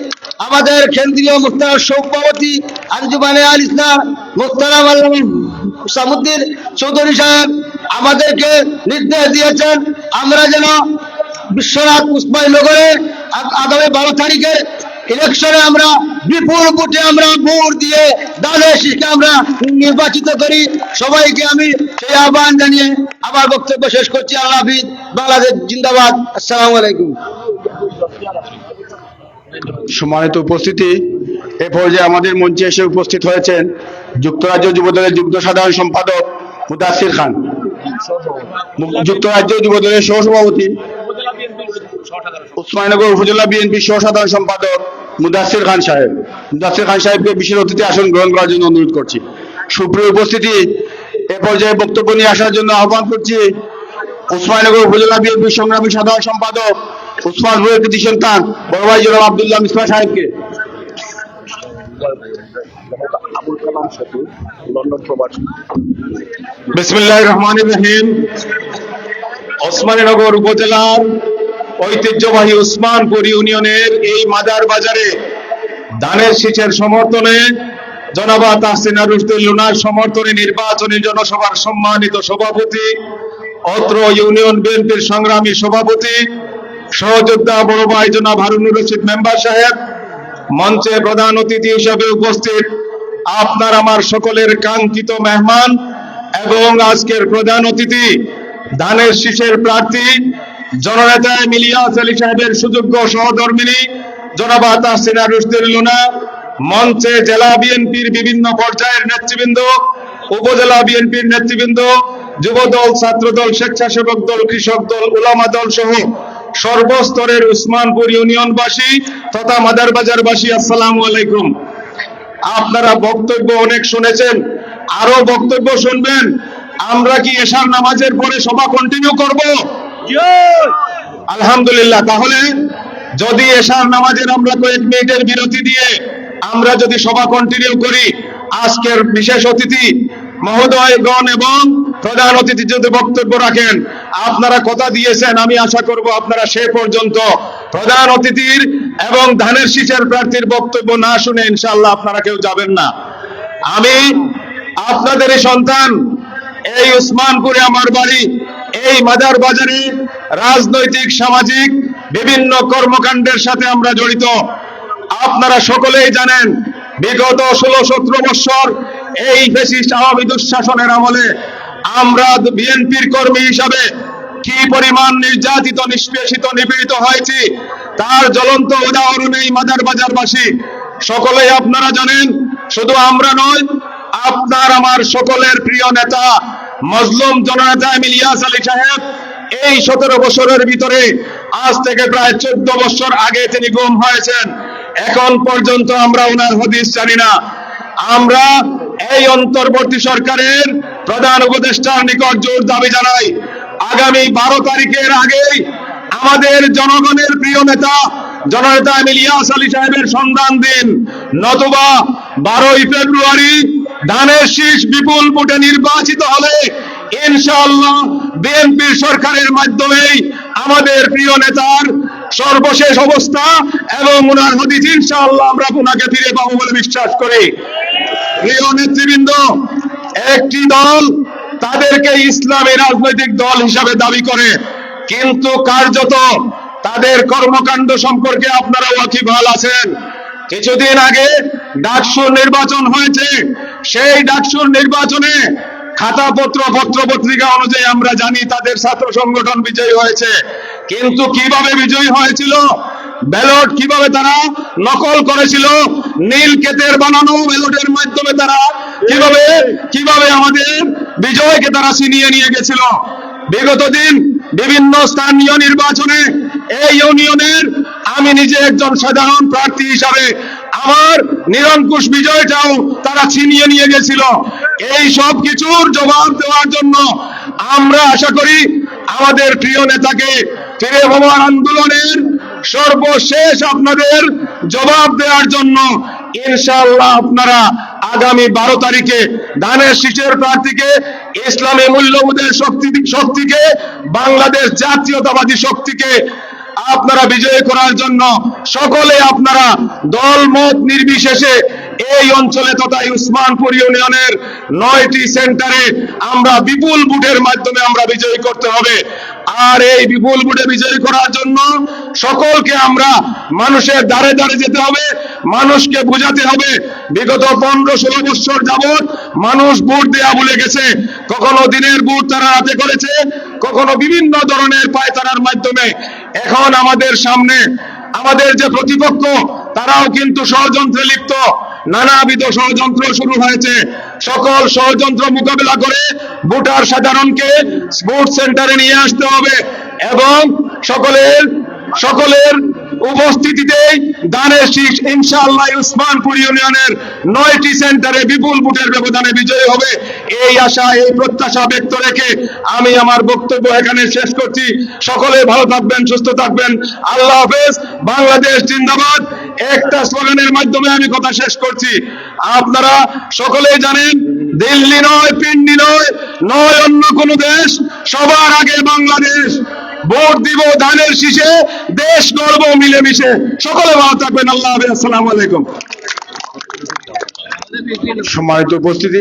Speaker 8: আমাদের কেন্দ্রীয় মুখতার সভাপতি আঞ্জুমানে আল ইসলাম মুখতারাম আল্লামা সামুদ্দিন চৌধুরী সাহেব আমাদেরকে নির্দেশ দিয়েছেন আমরা যেন বিশ্বনাথ উসমানীনগরে আগামী 12 তারিখের ইলেকশনে আমরা বিপুল ভোটে আমরা ভোট দিয়ে দানের শীষকে আমরা নির্বাচিত করি। সবাইকে আমি সেই আহ্বান জানিয়ে আমার বক্তব্য শেষ করছি। আল্লাহ হাফিজ, বাংলাদেশ জিন্দাবাদ। আসসালামু আলাইকুম।
Speaker 2: সম্মানিত উপস্থিতি, এ পর্যায়ে আমাদের মঞ্চে এসে উপস্থিত হয়েছেন যুক্তরাজ্য যুবদলের যুগ্ম সাধারণ সম্পাদক মুদাসসির খান, যুক্তরাজ্য যুবদলের সহসভাপতি উসমানীনগর উপজেলা বিএনপির সহসাধারণ সম্পাদক মুদাসসির খান সাহেব। মুদাসসির খান সাহেবকে বিশেষ অতিথি আসন গ্রহণ করার জন্য অনুরোধ করছি। সুপ্রিয় উপস্থিতি, এ পর্যায়ে বক্তব্য নিয়ে আসার জন্য আহ্বান করছি উসমানীনগর উপজেলা বিএনপির সংগ্রামী সাধারণ সম্পাদক উসমানপুরের কৃতি সন্তান বড় ভাই জনাব আব্দুল্লাহ মিসবাহ সাহেবকে।
Speaker 6: বিসমিল্লাহির রহমানির রহিম। ওসমানীনগর উপজেলার ঐতিহ্যবাহী উসমানপুর ইউনিয়নের এই মাদার বাজারে ধানের শীষের সমর্থনে জনাবা তাহসিনা রুশদী লুনার সমর্থনে নির্বাচনী জনসভার সম্মানিত সভাপতি, অত্র ইউনিয়ন বিএনপির সংগ্রামী সভাপতি সহযোদ্ধা বড় ভাই জনাব হারুনুর রশিদ মেম্বার সাহেব, মঞ্চে প্রধান অতিথি হিসেবে উপস্থিত আপনার আমার সকলের কাঙ্ক্ষিত মেহমান এবং আজকের প্রধান অতিথি ধানের শীষের প্রার্থী জননেতা ইলিয়াস আলী সাহেবের সুযোগ্য সহধর্মিণী জনাবা তাহসিনা রুশদী লুনা, মঞ্চে জেলা বিএনপির বিভিন্ন পর্যায়ের নেতৃবৃন্দ, উপজেলা বিএনপির নেতৃবৃন্দ, যুবদল, ছাত্রদল, স্বেচ্ছাসেবক দল, কৃষক দল, উলামা দল সহ সর্বস্তরের উসমানপুর ইউনিয়নবাসী তথা মাদারবাজারবাসী, আসসালামু আলাইকুম। আপনারা বক্তব্য অনেক শুনেছেন, আরো বক্তব্য শুনবেন। আমরা কি এশার নামাজের পরে সভা কন্টিনিউ করব? আলহামদুলিল্লাহ। তাহলে যদি এশার নামাজের আমরা কয়েক মিনিটের বিরতি দিয়ে আমরা যদি সভা কন্টিনিউ করি, আজকের বিশেষ অতিথি মহোদয়গণ এবং প্রধান অতিথি যদি বক্তব্য রাখেন, আপনারা কথা দিয়েছেন, আমি আশা করব আপনারা সে পর্যন্ত প্রধান অতিথির এবং ধানের শীষের প্রার্থীর বক্তব্য না শুনে ইনশাআল্লাহ আপনারা কেউ যাবেন না। আমি আপনাদেরই সন্তান, এই উসমানপুরে আমার বাড়ি, এই মাদার বাজারে রাজনৈতিক সামাজিক বিভিন্ন কর্মকাণ্ডের সাথে আমরা জড়িত। আপনারা সকলেই জানেন বিগত 16-17 বছর এই ফ্যাসিস্ট আওয়ামী দুঃশাসনের আমলে আমরা বিএনপির কর্মী হিসাবে কি পরিমাণ নির্যাতিত, নিষ্পেষিত, নিপীড়িত হয়েছি তার জ্বলন্ত উদাহরণ এই মাদার বাজারবাসী সকলেই আপনারা জানেন। শুধু আমরা নয়, আপনার আমার সকলের প্রিয় নেতা মজলুম জননেতা ইলিয়াস আলী সাহেব এই 17 বছরের ভিতরে আজ থেকে প্রায় 14 বছর আগে তিনি গুম হয়েছেন। এখন পর্যন্ত আমরা ওনার হদিস জানি না। আমরা এই অন্তর্বর্তী সরকারের প্রধান উপদেষ্টার নিকট জোর দাবি জানাই, আগামী 12 তারিখের আগেই আমাদের জনগণের প্রিয় নেতা জননেতা ইলিয়াস আলী সাহেবের সন্ধান দিন, নতুবা 12ই ফেব্রুয়ারি
Speaker 1: ধানের শীষ বিপুল ভোটে নির্বাচিত হলে ইনশাআল্লাহ বিএনপির সরকারের মাধ্যমেই আমাদের প্রিয় নেতার সর্বশেষ অবস্থা এবং ওনার হদিস ইনশাআল্লাহ আমরা ওনাকে ফিরে পাবো বলে বিশ্বাস করি। প্রিয় নেতৃবৃন্দ, একটি দল তাদেরকে ইসলামী রাজনৈতিক দল হিসাবে দাবি করে, কিন্তু কার্যত তাদের কর্মকাণ্ড সম্পর্কে আপনারা ওয়াকিবহাল আছেন। কিছুদিন আগে ডাকসুর নির্বাচন হয়েছে, সেই ডাকসুর নির্বাচনে খাতাপত্র পত্রিকা অনুযায়ী আমরা জানি তাদের ছাত্র সংগঠন বিজয়ী হয়েছে, কিন্তু কিভাবে বিজয়ী হয়েছিল, ব্যালট কিভাবে তারা নকল করেছিল, নীল ক্ষেতের বানানো ব্যালটের মাধ্যমে তারা কিভাবে আমাদের বিজয়কে তারা ছিনিয়ে নিয়ে গেছিল। বিগত দিন বিভিন্ন স্থানীয় নির্বাচনে এই ইউনিয়নের আমি নিজে একজন সাধারণ প্রার্থী হিসাবে আমার নিরঙ্কুশ বিজয়টাও তারা ছিনিয়ে নিয়ে গেছিল। এই সব কিছুর জবাব দেওয়ার জন্য আমরা আশা করি আমাদের প্রিয় নেতাকে ফিরে পাওয়ার আন্দোলনের সর্বশেষ আপনাদের জবাব দেওয়ার জন্য ইনশাআল্লাহ আপনারা আগামী 12 তারিখে ধানের শীষের প্রার্থীকে, ইসলামী মূল্যবোধের শক্তিকে, বাংলাদেশ জাতীয়তাবাদী শক্তিকে আপনারা বিজয়ী করার জন্য সকলে আপনারা দল মত নির্বিশেষে এই অঞ্চলে তথা উসমানপুর ইউনিয়নের 9টি সেন্টারে আমরা বিপুল ভোটের মাধ্যমে আমরা বিজয়ী করতে হবে। আর এই বিপুল ভোটে বিজয়ী করার জন্য সকলকে আমরা মানুষের দ্বারে দ্বারে যেতে হবে, মানুষকে বোঝাতে হবে। বিগত 15-16 বছর যাবৎ মানুষ ভোট দেয়া ভুলে গেছে, কখনো দিনের ভোট তারা রাতে করেছে, কখনো বিভিন্ন ধরনের পায়তারার মাধ্যমে। এখন আমাদের সামনে আমাদের যে প্রতিপক্ষ তারাও কিন্তু ষড়যন্ত্রে লিপ্ত, নানাবিধ ষড়যন্ত্র শুরু হয়েছে। সকল ষড়যন্ত্র মোকাবেলা করে ভোটার সাধারণকে ভোট সেন্টারে নিয়ে আসতে হবে এবং সকলের উপস্থিতিতে ধানের শীষ ইনশাআল্লাহ উসমানপুর ইউনিয়নের 9টি সেন্টারে বিপুল ভোটের ব্যবধানে বিজয়ী হবে, এই আশা এই প্রত্যাশা ব্যক্ত রেখে আমি আমার বক্তব্য এখানে শেষ করছি। সকলে ভালো থাকবেন, সুস্থ থাকবেন। আল্লাহ হাফেজ। বাংলাদেশ জিন্দাবাদ একটা স্লোগানের মাধ্যমে আমি কথা শেষ করছি। আপনারা সকলেই জানেন দিল্লি নয়, পিন্ডি নয়, নয় অন্য কোন দেশ, সবার আগে বাংলাদেশ। ভোট দিব ধানের শীষে, দেশ গর্ব মিলেমিশে। সকলে ভালো থাকবেন। আল্লাহ হাফেজ। আসসালামু আলাইকুম। সম্মানিত উপস্থিতি,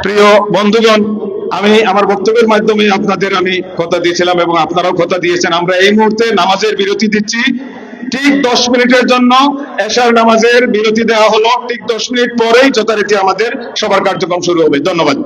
Speaker 1: প্রিয় বন্ধুগণ, আমি আমার বক্তব্যের মাধ্যমে আপনাদের আমি কথা দিয়েছিলাম এবং আপনারাও কথা দিয়েছেন। আমরা এই মুহূর্তে নামাজের বিরতি দিচ্ছি। ঠিক 10 মিনিটের জন্য এশার নামাজের বিরতি দেওয়া হলো। ঠিক 10 মিনিট পরেই যথারীতি আমাদের সবার কার্যক্রম শুরু হবে। ধন্যবাদ।